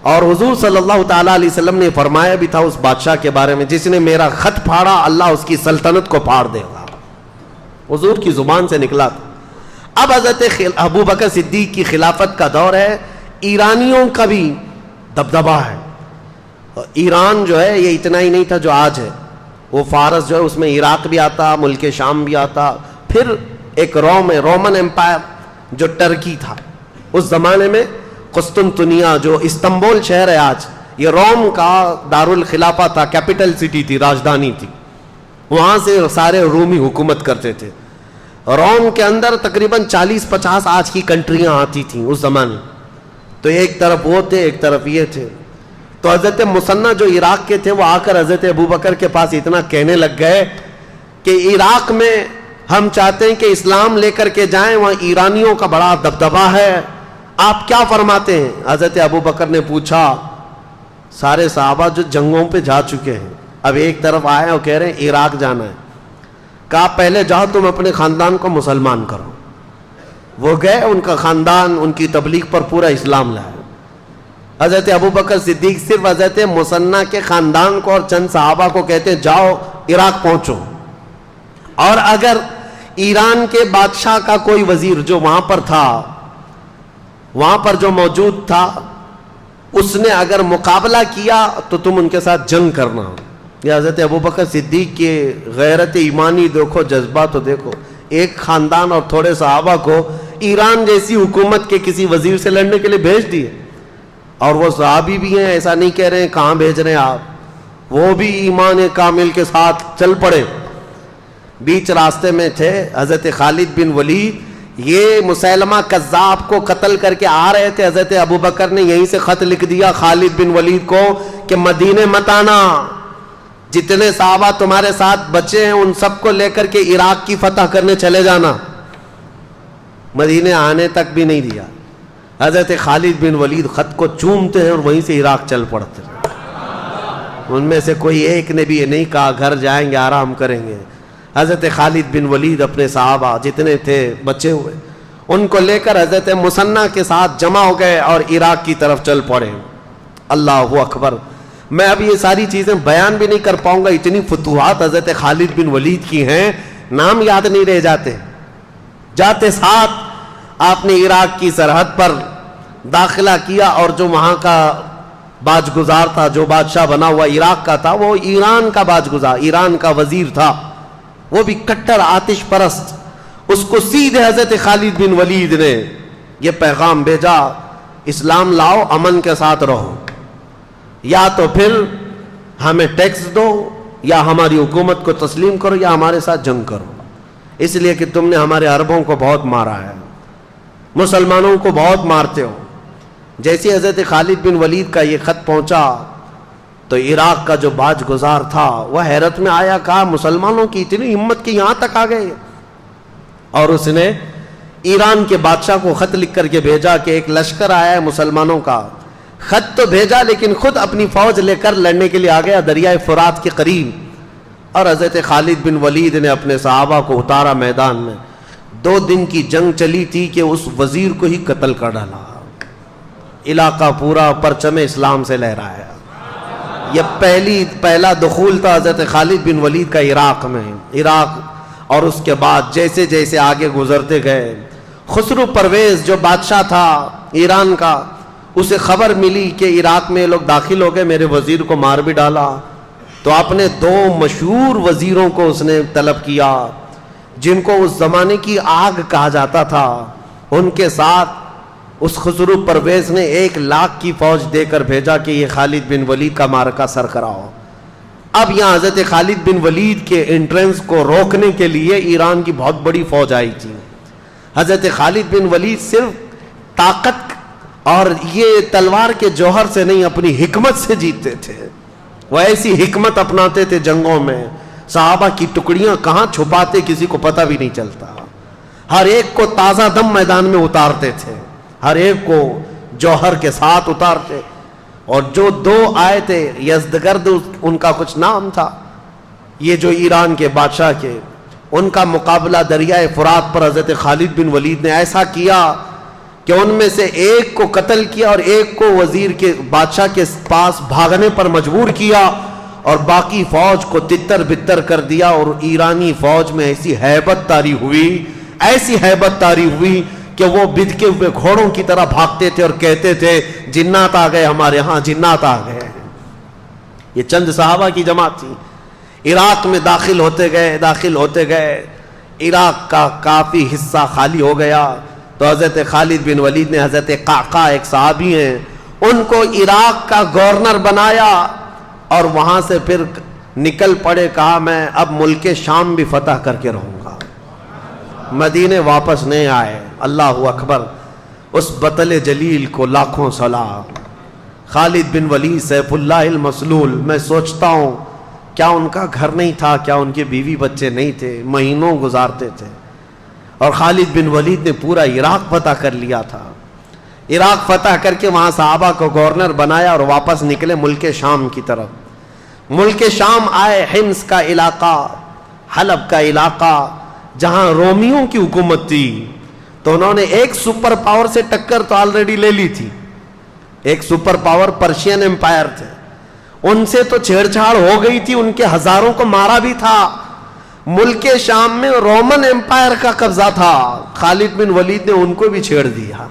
اور حضور صلی اللہ تعالیٰ علیہ وسلم نے فرمایا بھی تھا اس بادشاہ کے بارے میں, جس نے میرا خط پھاڑا اللہ اس کی سلطنت کو پھاڑ دے گا. حضور کی زبان سے نکلا تھا. اب حضرت ابوبکر صدیق کی خلافت کا دور ہے, ایرانیوں کا بھی دبدبہ ہے. ایران جو ہے یہ اتنا ہی نہیں تھا جو آج ہے, وہ فارس جو ہے اس میں عراق بھی آتا, ملک شام بھی آتا, پھر ایک رومن امپائر جو ٹرکی تھا. اس زمانے میں قسطنطنیہ جو استنبول شہر ہے آج, یہ روم کا دارالخلافہ تھا, کیپٹل سٹی تھی, راجدھانی تھی. وہاں سے سارے رومی حکومت کرتے تھے. روم کے اندر تقریباً 40-50 آج کی کنٹریاں آتی تھیں اس زمانے. تو ایک طرف وہ تھے, ایک طرف یہ تھے. تو حضرت مثنہ جو عراق کے تھے وہ آ کر حضرت ابوبکر کے پاس اتنا کہنے لگ گئے کہ عراق میں ہم چاہتے ہیں کہ اسلام لے کر کے جائیں, وہاں ایرانیوں کا بڑا دبدبہ ہے, آپ کیا فرماتے ہیں؟ حضرت ابوبکر نے پوچھا, سارے صحابہ جو جنگوں پہ جا چکے ہیں اب ایک طرف آئے اور کہہ رہے ہیں عراق جانا ہے. کہا پہلے جاؤ تم اپنے خاندان کو مسلمان کرو. وہ گئے, ان کا خاندان ان کی تبلیغ پر پورا اسلام لائے. حضرت ابوبکر صدیق صرف حضرت مثنہ کے خاندان کو اور چند صحابہ کو کہتے ہیں جاؤ عراق پہنچو, اور اگر ایران کے بادشاہ کا کوئی وزیر جو وہاں پر تھا, وہاں پر جو موجود تھا, اس نے اگر مقابلہ کیا تو تم ان کے ساتھ جنگ کرنا. یہ حضرت ابوبکر صدیق کی غیرت ایمانی دیکھو, جذبہ تو دیکھو. ایک خاندان اور تھوڑے صحابہ کو ایران جیسی حکومت کے کسی وزیر سے لڑنے کے لیے بھیج دیے. اور وہ صحابی بھی ہیں, ایسا نہیں کہہ رہے ہیں کہاں بھیج رہے ہیں آپ, وہ بھی ایمان کامل کے ساتھ چل پڑے. بیچ راستے میں تھے حضرت خالد بن ولید, یہ مسیلمہ کذاب کو قتل کر کے آ رہے تھے. حضرت ابو بکر نے یہیں سے خط لکھ دیا خالد بن ولید کو کہ مدینے مت آنا, جتنے صحابہ تمہارے ساتھ بچے ہیں ان سب کو لے کر کے عراق کی فتح کرنے چلے جانا. مدینے آنے تک بھی نہیں دیا. حضرت خالد بن ولید خط کو چومتے ہیں اور وہیں سے عراق چل پڑتے ہیں. ان میں سے کوئی ایک نے بھی یہ نہیں کہا گھر جائیں گے آرام کریں گے. حضرت خالد بن ولید اپنے صحابہ جتنے تھے بچے ہوئے ان کو لے کر حضرت مسنہ کے ساتھ جمع ہو گئے اور عراق کی طرف چل پڑے. اللہ اکبر. میں اب یہ ساری چیزیں بیان بھی نہیں کر پاؤں گا, اتنی فتوحات حضرت خالد بن ولید کی ہیں, نام یاد نہیں رہ جاتے. جاتے ساتھ آپ نے عراق کی سرحد پر داخلہ کیا اور جو وہاں کا باج گزار تھا, جو بادشاہ بنا ہوا عراق کا تھا, وہ ایران کا باج گزار, ایران کا وزیر تھا, وہ بھی کٹر آتش پرست. اس کو سیدھے حضرت خالد بن ولید نے یہ پیغام بھیجا, اسلام لاؤ, امن کے ساتھ رہو, یا تو پھر ہمیں ٹیکس دو, یا ہماری حکومت کو تسلیم کرو, یا ہمارے ساتھ جنگ کرو, اس لیے کہ تم نے ہمارے عربوں کو بہت مارا ہے, مسلمانوں کو بہت مارتے ہو. جیسے حضرت خالد بن ولید کا یہ خط پہنچا تو عراق کا جو باج گزار تھا وہ حیرت میں آیا, کہا مسلمانوں کی اتنی ہمت کہ یہاں تک آ گئے. اور اس نے ایران کے بادشاہ کو خط لکھ کر کے بھیجا کہ ایک لشکر آیا ہے مسلمانوں کا. خط تو بھیجا لیکن خود اپنی فوج لے کر لڑنے کے لیے آ گیا دریائے فرات کے قریب. اور حضرت خالد بن ولید نے اپنے صحابہ کو اتارا میدان میں. 2 دن کی جنگ چلی تھی کہ اس وزیر کو ہی قتل کر ڈالا. علاقہ پورا پرچم اسلام سے لہرایا. یہ پہلا دخول تھا حضرت خالد بن ولید کا عراق میں. عراق اور اس کے بعد جیسے جیسے آگے گزرتے گئے, خسرو پرویز جو بادشاہ تھا ایران کا, اسے خبر ملی کہ عراق میں لوگ داخل ہو گئے, میرے وزیر کو مار بھی ڈالا. تو اپنے 2 مشہور وزیروں کو اس نے طلب کیا جن کو اس زمانے کی آگ کہا جاتا تھا. ان کے ساتھ اس خسرو پرویز نے 1 لاکھ کی فوج دے کر بھیجا کہ یہ خالد بن ولید کا معرکہ سر کراؤ. اب یہاں حضرت خالد بن ولید کے انٹرنس کو روکنے کے لیے ایران کی بہت بڑی فوج آئی تھی. حضرت خالد بن ولید صرف طاقت اور یہ تلوار کے جوہر سے نہیں, اپنی حکمت سے جیتتے تھے. وہ ایسی حکمت اپناتے تھے جنگوں میں, صحابہ کی ٹکڑیاں کہاں چھپاتے کسی کو پتہ بھی نہیں چلتا. ہر ایک کو تازہ دم میدان میں اتارتے تھے, ہر ایک کو جوہر کے ساتھ اتارتے. اور جو 2 آئے تھے یزدگرد ان کا کچھ نام تھا, یہ جو ایران کے بادشاہ کے, ان کا مقابلہ دریائے فرات پر حضرت خالد بن ولید نے ایسا کیا کہ ان میں سے ایک کو قتل کیا اور ایک کو وزیر کے بادشاہ کے پاس بھاگنے پر مجبور کیا, اور باقی فوج کو تتر بتر کر دیا. اور ایرانی فوج میں ایسی ہیبت طاری ہوئی کہ وہ بدکے ہوئے گھوڑوں کی طرح بھاگتے تھے اور کہتے تھے جنات آ گئے ہمارے ہاں, جنات آ گئے. یہ چند صحابہ کی جماعت تھی. عراق میں داخل ہوتے گئے عراق کا کافی حصہ خالی ہو گیا. تو حضرت خالد بن ولید نے حضرت قعقاع ایک صحابی ہیں ان کو عراق کا گورنر بنایا, اور وہاں سے پھر نکل پڑے. کہا میں اب ملک شام بھی فتح کر کے رہوں گا. مدینے واپس نہیں آئے. اللہ اکبر. اس بطل جلیل کو لاکھوں سلام. خالد بن ولید سیف اللہ المسلول. میں سوچتا ہوں کیا ان کا گھر نہیں تھا, کیا ان کے بیوی بچے نہیں تھے, مہینوں گزارتے تھے. اور خالد بن ولید نے پورا عراق فتح کر لیا تھا. عراق فتح کر کے وہاں صحابہ کو گورنر بنایا اور واپس نکلے ملک شام کی طرف. ملک شام آئے, حمص کا علاقہ, حلب کا علاقہ جہاں رومیوں کی حکومت تھی. تو انہوں نے ایک سپر پاور سے ٹکر تو آلریڈی لے لی تھی. ایک سپر پاور پرشین امپائر تھے, ان سے تو چھیڑ چھاڑ ہو گئی تھی, ان کے ہزاروں کو مارا بھی تھا. ملک شام میں رومن امپائر کا قبضہ تھا. خالد بن ولید نے ان کو بھی چھیڑ دیا.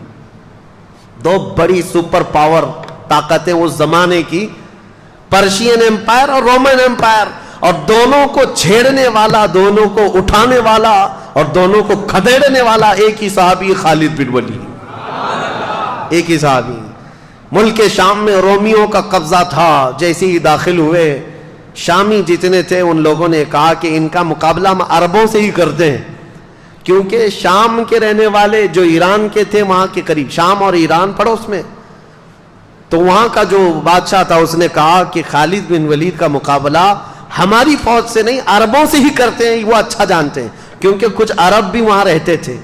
2 بڑی سپر پاور طاقتیں اس زمانے کی, پرشین امپائر اور رومن امپائر, اور دونوں کو چھیڑنے والا, دونوں کو اٹھانے والا اور دونوں کو کھدیڑنے والا ایک ہی صحابی خالد بن ولید، ایک ہی صحابی۔ ملک شام میں رومیوں کا قبضہ تھا، جیسے ہی داخل ہوئے شامی جتنے تھے ان لوگوں نے کہا کہ ان کا مقابلہ ہم عربوں سے ہی کرتے ہیں، کیونکہ شام کے رہنے والے جو ایران کے تھے وہاں کے قریب، شام اور ایران پڑوس میں، تو وہاں کا جو بادشاہ تھا اس نے کہا کہ خالد بن ولید کا مقابلہ ہماری فوج سے نہیں عربوں سے ہی کرتے ہیں، وہ اچھا جانتے ہیں، کیونکہ کچھ عرب بھی وہاں رہتے تھے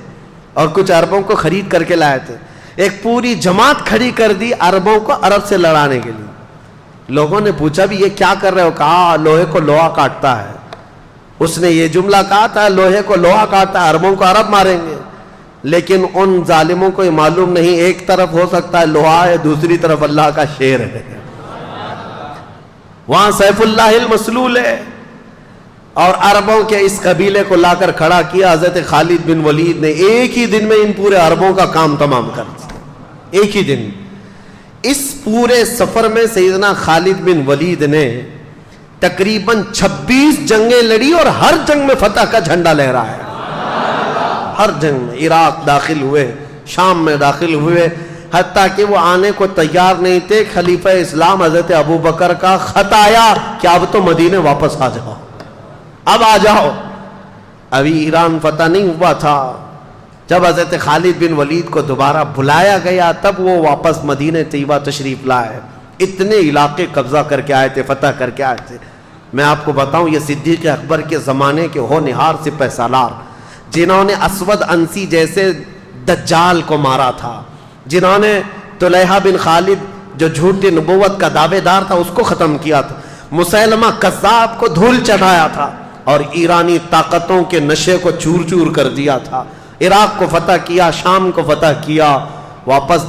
اور کچھ عربوں کو خرید کر کے لائے تھے۔ ایک پوری جماعت کھڑی کر دی عربوں کو عرب سے لڑانے کے لیے۔ لوگوں نے پوچھا بھی یہ کیا کر رہے ہو؟ کہا لوہے کو لوہا کاٹتا ہے۔ اس نے یہ جملہ کہا تھا لوہے کو لوہا کاٹتا ہے، عربوں کو عرب ماریں گے، لیکن ان ظالموں کو یہ معلوم نہیں ایک طرف ہو سکتا ہے لوہا ہے، دوسری طرف اللہ کا شیر ہے، وہاں سیف اللہ المسلول ہے۔ اور عربوں کے اس قبیلے کو لا کر کھڑا کیا حضرت خالد بن ولید نے، ایک ہی دن میں ان پورے عربوں کا کام تمام کر دیا، ایک ہی دن۔ اس پورے سفر میں سیدنا خالد بن ولید نے تقریباً 26 جنگیں لڑی اور ہر جنگ میں فتح کا جھنڈا لہرایا، ہر جنگ میں۔ عراق داخل ہوئے، شام میں داخل ہوئے، حتیٰ کہ وہ آنے کو تیار نہیں تھے، خلیفہ اسلام حضرت ابو بکر کا خط آیا کہ اب تو مدینے واپس آ جاؤ، اب آ جاؤ۔ ابھی ایران فتح نہیں ہوا تھا۔ جب حضرت خالد بن ولید کو دوبارہ بلایا گیا تب وہ واپس مدینہ طیبہ تشریف لائے۔ اتنے علاقے قبضہ کر کے آئے تھے، فتح کر کے آئے تھے۔ میں آپ کو بتاؤں یہ صدیق اکبر کے زمانے کے ہونہار سپہ سالار، جنہوں نے اسود انسی جیسے دجال کو مارا تھا، جنہوں نے طلحہ بن خالد جو جھوٹی نبوت کا دعوے دار تھا اس کو ختم کیا تھا، مسیلمہ کذاب کو دھول چڑھایا تھا، اور ایرانی طاقتوں کے نشے کو چور چور کر دیا تھا۔ عراق کو فتح کیا، شام کو فتح کیا، واپس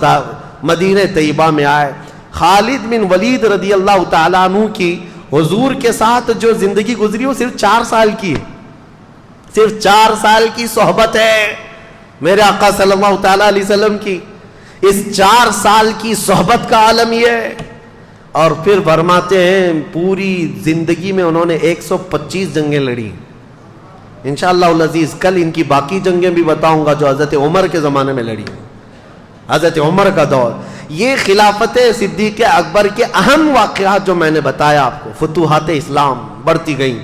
مدینہ طیبہ میں آئے۔ خالد بن ولید رضی اللہ تعالیٰ عنہ کی حضور کے ساتھ جو زندگی گزری وہ صرف 4 سال کی ہے، صرف 4 سال کی صحبت ہے میرے آقا صلی اللہ تعالیٰ علیہ وسلم کی۔ اس 4 سال کی صحبت کا عالم یہ ہے۔ اور پھر فرماتے ہیں پوری زندگی میں انہوں نے 125 جنگیں لڑی۔ انشاءاللہ العزیز کل ان کی باقی جنگیں بھی بتاؤں گا جو حضرت عمر کے زمانے میں لڑی، حضرت عمر کا دور۔ یہ خلافت صدیق اکبر کے اہم واقعات جو میں نے بتایا آپ کو، فتوحات اسلام بڑھتی گئیں،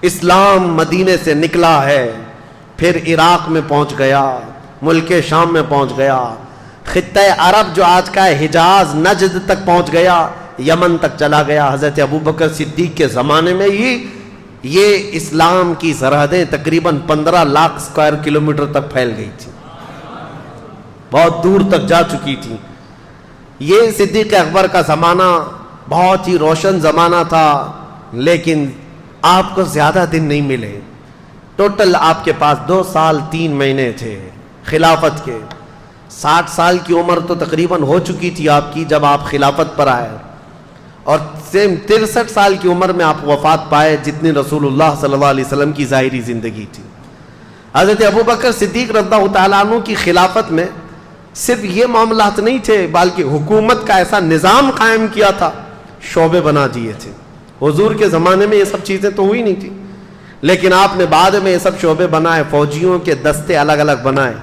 اسلام مدینے سے نکلا ہے، پھر عراق میں پہنچ گیا، ملک شام میں پہنچ گیا، خطہ عرب جو آج کا ہے حجاز نجد تک پہنچ گیا، یمن تک چلا گیا۔ حضرت ابوبکر صدیق کے زمانے میں یہ اسلام کی سرحدیں تقریباً 15 لاکھ اسکوائر کلومیٹر تک پھیل گئی تھی، بہت دور تک جا چکی تھی۔ یہ صدیق اکبر کا زمانہ بہت ہی روشن زمانہ تھا، لیکن آپ کو زیادہ دن نہیں ملے۔ ٹوٹل آپ کے پاس 2 سال 3 مہینے تھے خلافت کے۔ 60 سال کی عمر تو تقریباً ہو چکی تھی آپ کی جب آپ خلافت پر آئے، اور 63 سال کی عمر میں آپ وفات پائے، جتنی رسول اللہ صلی اللہ علیہ وسلم کی ظاہری زندگی تھی۔ حضرت ابوبکر صدیق رضی اللہ تعالیٰ عنہ کی خلافت میں صرف یہ معاملات نہیں تھے، بلکہ حکومت کا ایسا نظام قائم کیا تھا، شعبے بنا دیے تھے۔ حضور کے زمانے میں یہ سب چیزیں تو ہوئی نہیں تھی، لیکن آپ نے بعد میں یہ سب شعبے بنائے، فوجیوں کے دستے الگ الگ بنائے،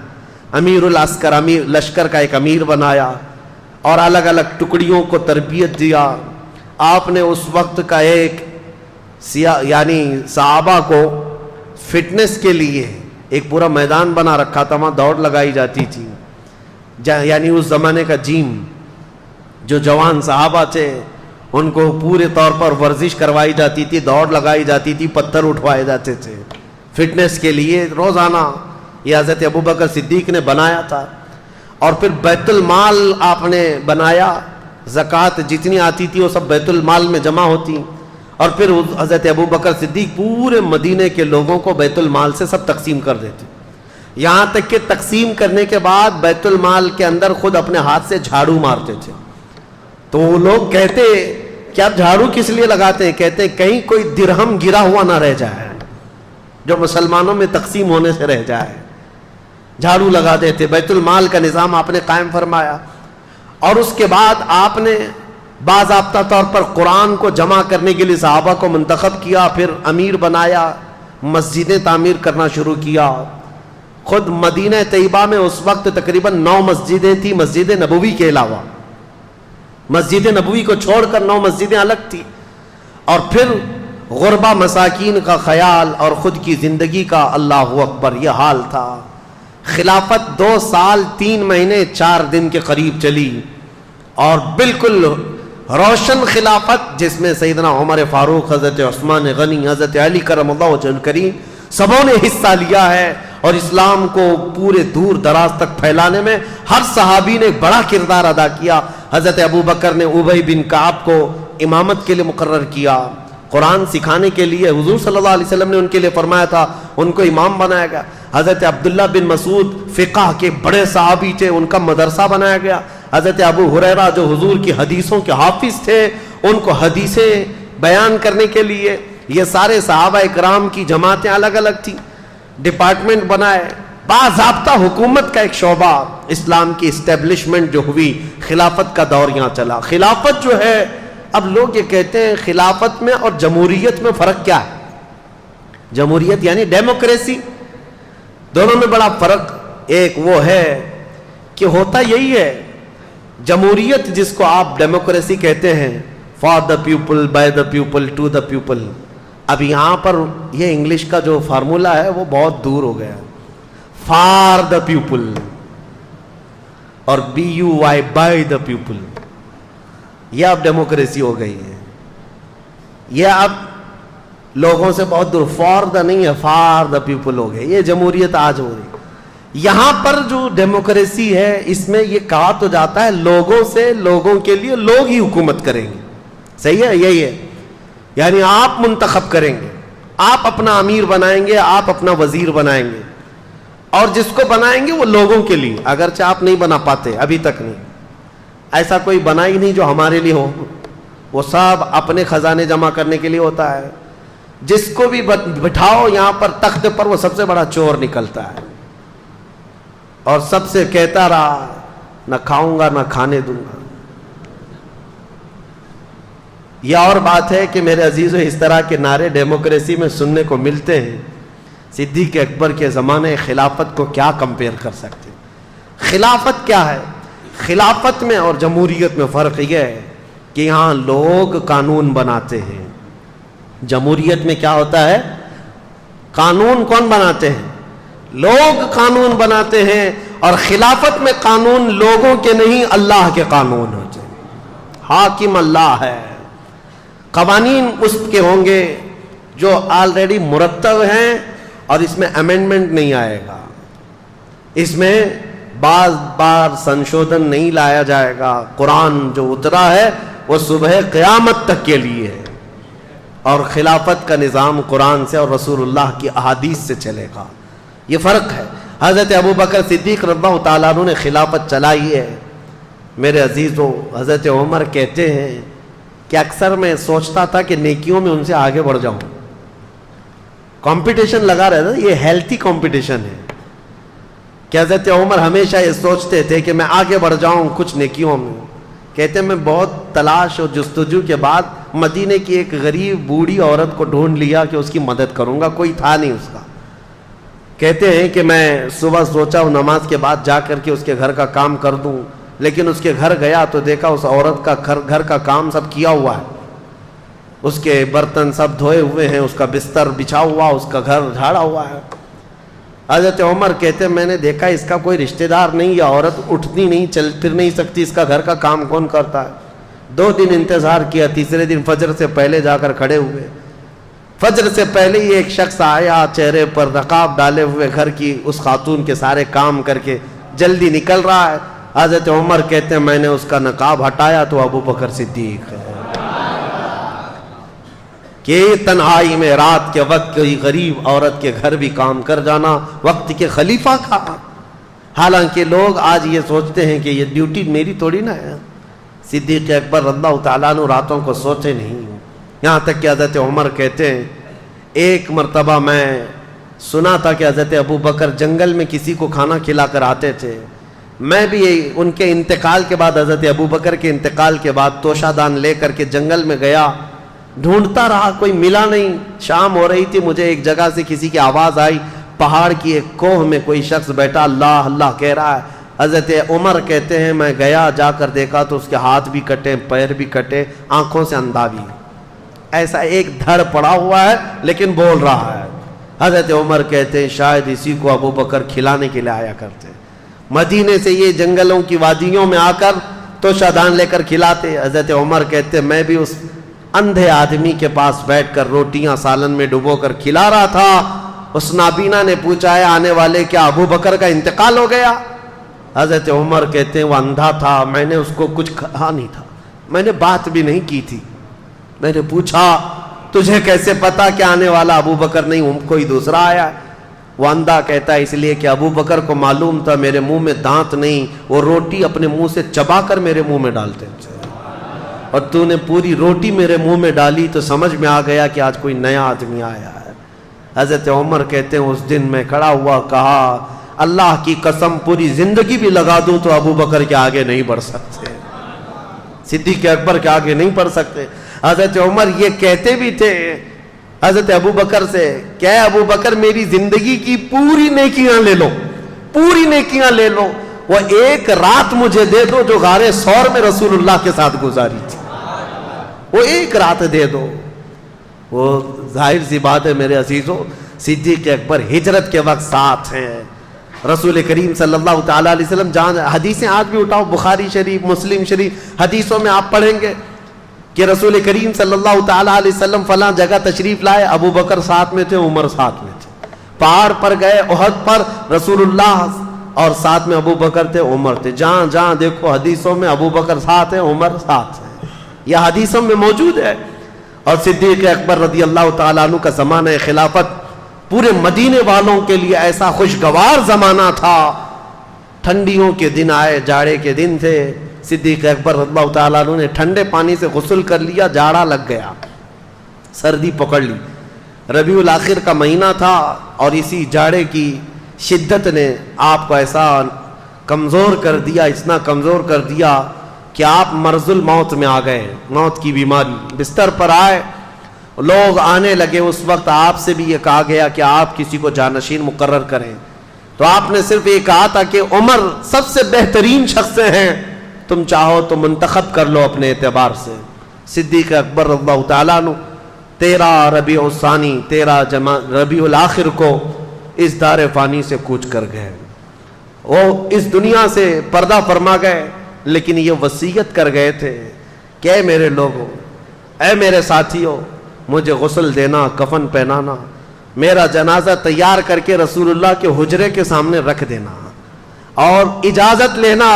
امیر العسکر، امیر لشکر کا ایک امیر بنایا، اور الگ الگ ٹکڑیوں کو تربیت دیا۔ آپ نے اس وقت کا ایک یعنی صحابہ کو فٹنس کے لیے ایک پورا میدان بنا رکھا تھا، وہاں دوڑ لگائی جاتی تھی، یعنی اس زمانے کا جیم، جو جوان صحابہ تھے ان کو پورے طور پر ورزش کروائی جاتی تھی، دوڑ لگائی جاتی تھی، پتھر اٹھوائے جاتے تھے فٹنس کے لیے روزانہ۔ یہ حضرت ابوبکر صدیق نے بنایا تھا۔ اور پھر بیت المال آپ نے بنایا، زکوٰۃ جتنی آتی تھی وہ سب بیت المال میں جمع ہوتی، اور پھر حضرت ابوبکر صدیق پورے مدینے کے لوگوں کو بیت المال سے سب تقسیم کر دیتے، یہاں تک کہ تقسیم کرنے کے بعد بیت المال کے اندر خود اپنے ہاتھ سے جھاڑو مارتے تھے۔ تو وہ لوگ کہتے کہ آپ جھاڑو کس لیے لگاتے ہیں؟ کہتے ہیں کہیں کوئی درہم گرا ہوا نہ رہ جائے جو مسلمانوں میں تقسیم ہونے سے رہ جائے، جھاڑو لگا دیتے۔ بیت المال کا نظام آپ نے قائم فرمایا، اور اس کے بعد آپ نے باضابطہ طور پر قرآن کو جمع کرنے کے لیے صحابہ کو منتخب کیا، پھر امیر بنایا، مسجدیں تعمیر کرنا شروع کیا، خود مدینہ طیبہ میں اس وقت تقریباً 9 مسجدیں تھیں مسجد نبوی کے علاوہ. مسجد نبوی کو چھوڑ کر 9 مسجدیں الگ تھی. اور پھر غربا مساکین کا خیال اور خود کی زندگی کا اللہ اکبر یہ حال تھا. خلافت 2 سال 3 مہینے 4 دن کے قریب چلی اور بالکل روشن خلافت جس میں سیدنا عمر فاروق، حضرت عثمان غنی، حضرت علی کرم اللہ وجہ الکریم سبوں نے حصہ لیا ہے. اور اسلام کو پورے دور دراز تک پھیلانے میں ہر صحابی نے بڑا کردار ادا کیا. حضرت ابو بکر نے ابی بن کعب کو امامت کے لیے مقرر کیا. قرآن سکھانے کے لیے حضور صلی اللہ علیہ وسلم نے ان کے لیے فرمایا تھا، ان کو امام بنایا گیا. حضرت عبداللہ بن مسعود فقہ کے بڑے صحابی تھے، ان کا مدرسہ بنایا گیا. حضرت ابو ہریرہ جو حضور کی حدیثوں کے حافظ تھے، ان کو حدیثیں بیان کرنے کے لیے یہ سارے صحابہ اکرام کی جماعتیں الگ الگ تھیں. ڈپارٹمنٹ بنائے، باضابطہ حکومت کا ایک شعبہ اسلام کی اسٹیبلشمنٹ جو ہوئی. خلافت کا دور یہاں چلا. خلافت جو ہے، اب لوگ یہ کہتے ہیں خلافت میں اور جمہوریت میں فرق کیا ہے؟ جمہوریت یعنی ڈیموکریسی، دونوں میں بڑا فرق. ایک وہ ہے کہ ہوتا یہی ہے، جمہوریت جس کو آپ ڈیموکریسی کہتے ہیں، for the people, by the people, to the people. اب یہاں پر یہ انگلش کا جو فارمولہ ہے وہ بہت دور ہو گیا. فار دا پیپل اور BUY بائی دا پیپل، یہ اب ڈیموکریسی ہو گئی ہے. یہ اب لوگوں سے بہت دور، فار دا نہیں ہے، فار دا پیپل ہو گئے. یہ جمہوریت آج ہو رہی. یہاں پر جو ڈیموکریسی ہے اس میں یہ کہا تو جاتا ہے لوگوں سے، لوگوں کے لیے، لوگ ہی حکومت کریں گے. صحیح ہے؟ یہی ہے، یعنی آپ منتخب کریں گے، آپ اپنا امیر بنائیں گے، آپ اپنا وزیر بنائیں گے، اور جس کو بنائیں گے وہ لوگوں کے لیے. اگرچہ آپ نہیں بنا پاتے، ابھی تک نہیں، ایسا کوئی بنا ہی نہیں جو ہمارے لیے ہو. وہ سب اپنے خزانے جمع کرنے کے لیے ہوتا ہے. جس کو بھی بٹھاؤ یہاں پر تخت پر وہ سب سے بڑا چور نکلتا ہے اور سب سے کہتا رہا نہ کھاؤں گا نہ کھانے دوں گا. یہ اور بات ہے کہ میرے عزیزو اس طرح کے نعرے ڈیموکریسی میں سننے کو ملتے ہیں. صدیق اکبر کے زمانے خلافت کو کیا کمپیئر کر سکتے ہیں؟ خلافت کیا ہے؟ خلافت میں اور جمہوریت میں فرق یہ ہے کہ یہاں لوگ قانون بناتے ہیں. جمہوریت میں کیا ہوتا ہے؟ قانون کون بناتے ہیں؟ لوگ قانون بناتے ہیں. اور خلافت میں قانون لوگوں کے نہیں، اللہ کے قانون ہوتے ہیں. حاکم اللہ ہے. قوانین اس کے ہوں گے جو آلریڈی مرتب ہیں اور اس میں امینڈمنٹ نہیں آئے گا، اس میں بعض بار سنشودن نہیں لایا جائے گا. قرآن جو اترا ہے وہ صبح قیامت تک کے لیے ہے، اور خلافت کا نظام قرآن سے اور رسول اللہ کی احادیث سے چلے گا. یہ فرق ہے. حضرت ابو بکر صدیق رضی اللہ تعالیٰ عنہ نے خلافت چلائی ہے. میرے عزیزو، حضرت عمر کہتے ہیں کہ اکثر میں سوچتا تھا کہ نیکیوں میں ان سے آگے بڑھ جاؤں. کمپٹیشن لگا رہتا تھا، یہ ہیلتھی کمپٹیشن ہے کہ حضرت عمر ہمیشہ یہ سوچتے تھے کہ میں آگے بڑھ جاؤں کچھ نیکیوں میں. کہتے ہیں میں بہت تلاش اور جستجو کے بعد مدینے کی ایک غریب بوڑھی عورت کو ڈھونڈ لیا کہ اس کی مدد کروں گا، کوئی تھا نہیں اس کا. کہتے ہیں کہ میں صبح سوچا نماز کے بعد جا کر کے اس کے گھر کا کام کر دوں، لیکن اس کے گھر گیا تو دیکھا اس عورت کا گھر کا کام سب کیا ہوا ہے، اس کے برتن سب دھوئے ہوئے ہیں، اس کا بستر بچھا ہوا، اس کا گھر جھاڑا ہوا ہے. حضرت عمر کہتے ہیں میں نے دیکھا اس کا کوئی رشتہ دار نہیں، یہ عورت اٹھتی نہیں، چل پھر نہیں سکتی، اس کا گھر کا کام کون کرتا ہے؟ 2 دن انتظار کیا، تیسرے دن فجر سے پہلے جا کر کھڑے ہوئے. فجر سے پہلے ہی ایک شخص آیا، چہرے پر نقاب ڈالے ہوئے، گھر کی اس خاتون کے سارے کام کر کے جلدی نکل رہا ہے. حضرت عمر کہتے ہیں میں نے اس کا نقاب ہٹایا تو ابو بکر صدیق ہے. کہ تنہائی میں رات کے وقت کوئی غریب عورت کے گھر بھی کام کر جانا وقت کے خلیفہ کا. حالانکہ لوگ آج یہ سوچتے ہیں کہ یہ ڈیوٹی میری تھوڑی نہ ہے. صدیق اکبر رضی اللہ تعالیٰ عنہ راتوں کو سوچے نہیں. یہاں تک کہ حضرت عمر کہتے ہیں ایک مرتبہ میں سنا تھا کہ حضرت ابو بکر جنگل میں کسی کو کھانا کھلا کر آتے تھے. میں بھی ان کے انتقال کے بعد، حضرت ابو بکر کے انتقال کے بعد توشہ دان لے کر کے جنگل میں گیا، ڈھونڈتا رہا، کوئی ملا نہیں. شام ہو رہی تھی، مجھے ایک جگہ سے کسی کی آواز آئی، پہاڑ کی ایک کوہ میں کوئی شخص بیٹھا اللہ اللہ کہہ رہا ہے. حضرت عمر کہتے ہیں میں گیا, جا کر دیکھا تو اس کے ہاتھ بھی کٹے, پیر بھی کٹے, آنکھوں سے اندھا بھی, ایسا ایک دھڑ پڑا ہوا ہے لیکن بول رہا ہے. حضرت عمر کہتے ہیں شاید اسی کو ابو بکر کھلانے کے لیے آیا کرتے, مدینے سے یہ جنگلوں کی وادیوں میں آ کر تو شادان لے کر کھلاتے. حضرت عمر کہتے ہیں میں بھی اس اندھے آدمی کے پاس بیٹھ کر روٹیاں سالن میں ڈبو کر کھلا رہا تھا. اس نابینا نے پوچھا ہے آنے والے کیا ابو بکر کا انتقال ہو گیا؟ حضرت عمر کہتے ہیں وہ اندھا تھا, میں نے اس کو کچھ کہا نہیں تھا, میں نے بات بھی نہیں کی تھی. میں نے پوچھا تجھے کیسے پتا کہ آنے والا ابو بکر نہیں کوئی دوسرا آیا ہے؟ وہ اندھا کہتا ہے اس لیے کہ ابو بکر کو معلوم تھا میرے منہ میں دانت نہیں, وہ روٹی اپنے منہ سے چبا کر میرے منہ میں ڈالتے ہیں, اور تو نے پوری روٹی میرے منہ میں ڈالی تو سمجھ میں آ گیا کہ آج کوئی نیا آدمی آیا ہے. حضرت عمر کہتے ہیں اس دن میں کھڑا ہوا کہا اللہ کی قسم پوری زندگی بھی لگا دوں تو ابو بکر کے آگے نہیں بڑھ سکتے, صدیق اکبر کے آگے نہیں بڑھ سکتے. حضرت عمر یہ کہتے بھی تھے حضرت ابو بکر سے کہ ابو بکر میری زندگی کی پوری نیکیاں لے لو, پوری نیکیاں لے لو, وہ ایک رات مجھے دے دو جو غار ثور میں رسول اللہ کے ساتھ گزاری تھی, وہ ایک رات دے دو. وہ ظاہر سی بات ہے میرے عزیزوں, صدیق اکبر ہجرت کے وقت ساتھ ہیں رسول کریم صلی اللہ تعالیٰ علیہ وسلم. جہاں حدیثیں آج بھی اٹھاؤ, بخاری شریف, مسلم شریف, حدیثوں میں آپ پڑھیں گے کہ رسول کریم صلی اللہ تعالیٰ علیہ وسلم فلاں جگہ تشریف لائے, ابو بکر ساتھ میں تھے, عمر ساتھ میں تھے. پہاڑ پر گئے احد پر, رسول اللہ اور ساتھ میں ابو بکر تھے, عمر تھے. جہاں جہاں دیکھو حدیثوں میں ابو بکر ساتھ ہیں, عمر ساتھ ہیں, یہ حدیثوں میں موجود ہے. اور صدیق اکبر رضی اللہ تعالیٰ عنہ کا زمانہ خلافت پورے مدینے والوں کے لیے ایسا خوشگوار زمانہ تھا. ٹھنڈیوں کے دن آئے, جاڑے کے دن تھے. صدیق اکبر رضی اللہ تعالیٰ عنہ نے ٹھنڈے پانی سے غسل کر لیا, جاڑا لگ گیا, سردی پکڑ لی. ربیع الاخر کا مہینہ تھا اور اسی جاڑے کی شدت نے آپ کو ایسا کمزور کر دیا, اتنا کمزور کر دیا کہ آپ مرض الموت میں آ گئے, موت کی بیماری. بستر پر آئے, لوگ آنے لگے. اس وقت آپ سے بھی یہ کہا گیا کہ آپ کسی کو جانشین مقرر کریں, تو آپ نے صرف یہ کہا تھا کہ عمر سب سے بہترین شخص ہیں, تم چاہو تو منتخب کر لو اپنے اعتبار سے. صدیق اکبر رضی اللہ تعالیٰ عنہ 13 ربیع الثانی 13 ربیع الاخر کو اس دار فانی سے کوچ کر گئے. وہ اس دنیا سے پردہ فرما گئے, لیکن یہ وصیت کر گئے تھے کہ اے میرے لوگوں, اے میرے ساتھیوں, مجھے غسل دینا, کفن پہنانا, میرا جنازہ تیار کر کے رسول اللہ کے حجرے کے سامنے رکھ دینا, اور اجازت لینا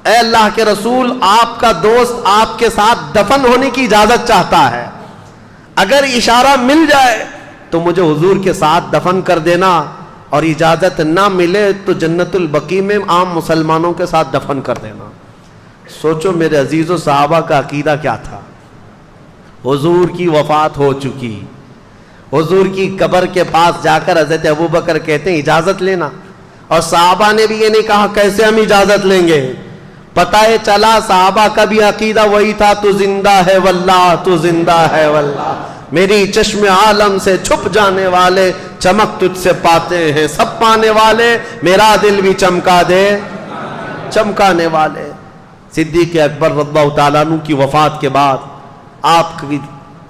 اے اللہ کے رسول آپ کا دوست آپ کے ساتھ دفن ہونے کی اجازت چاہتا ہے, اگر اشارہ مل جائے تو مجھے حضور کے ساتھ دفن کر دینا, اور اجازت نہ ملے تو جنت البقیع میں عام مسلمانوں کے ساتھ دفن کر دینا. سوچو میرے عزیزو صحابہ کا عقیدہ کیا تھا. حضور کی وفات ہو چکی, حضور کی قبر کے پاس جا کر حضرت ابو بکر کہتے ہیں اجازت لینا, اور صحابہ نے بھی یہ نہیں کہا کیسے ہم اجازت لیں گے. پتہ ہے چلا صحابہ کا بھی عقیدہ وہی تھا, تو زندہ ہے واللہ, تو زندہ ہے واللہ, میری چشم عالم سے چھپ جانے والے چمک تجھ سے پاتے ہیں سب پانے والے, میرا دل بھی چمکا دے چمکانے والے. صدیق اکبر رضی اللہ تعالیٰ عنہ کی وفات کے بعد, آپ کی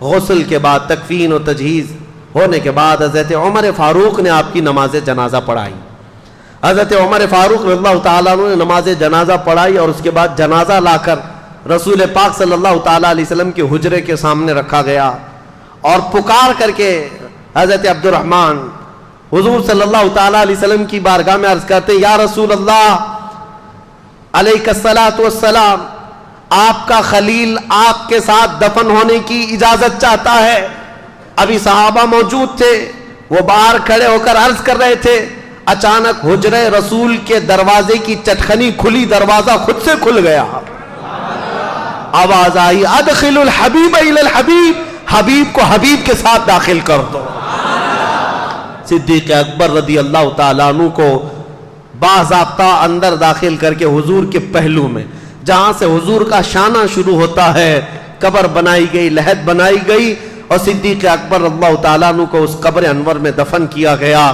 غسل کے بعد, تکفین و تجہیز ہونے کے بعد حضرت عمر فاروق نے آپ کی نماز جنازہ پڑھائی. حضرت عمر فاروق رضی اللہ تعالیٰ عنہ نے نماز جنازہ پڑھائی, اور اس کے بعد جنازہ لا کر رسول پاک صلی اللہ تعالیٰ علیہ وسلم کے حجرے کے سامنے رکھا گیا, اور پکار کر کے حضرت عبد الرحمن حضور صلی اللہ تعالیٰ علیہ وسلم کی بارگاہ میں عرض کرتے یا رسول اللہ علیہ الصلاۃ والسلام, آپ کا خلیل آپ کے ساتھ دفن ہونے کی اجازت چاہتا ہے. ابھی صحابہ موجود تھے, وہ باہر کھڑے ہو کر عرض کر رہے تھے, اچانک حجرے رسول کے دروازے کی چٹخنی کھلی, دروازہ خود سے کھل گیا, آواز آئی ادخل الحبیب الی الحبیب, حبیب کو حبیب کے ساتھ داخل کر دو. صدیق اکبر رضی اللہ تعالیٰ عنہ کو باضابطہ اندر داخل کر کے حضور کے پہلو میں, جہاں سے حضور کا شانہ شروع ہوتا ہے, قبر بنائی گئی, لحد بنائی گئی, اور صدیق اکبر رضی اللہ تعالیٰ عنہ کو اس قبر انور میں دفن کیا گیا.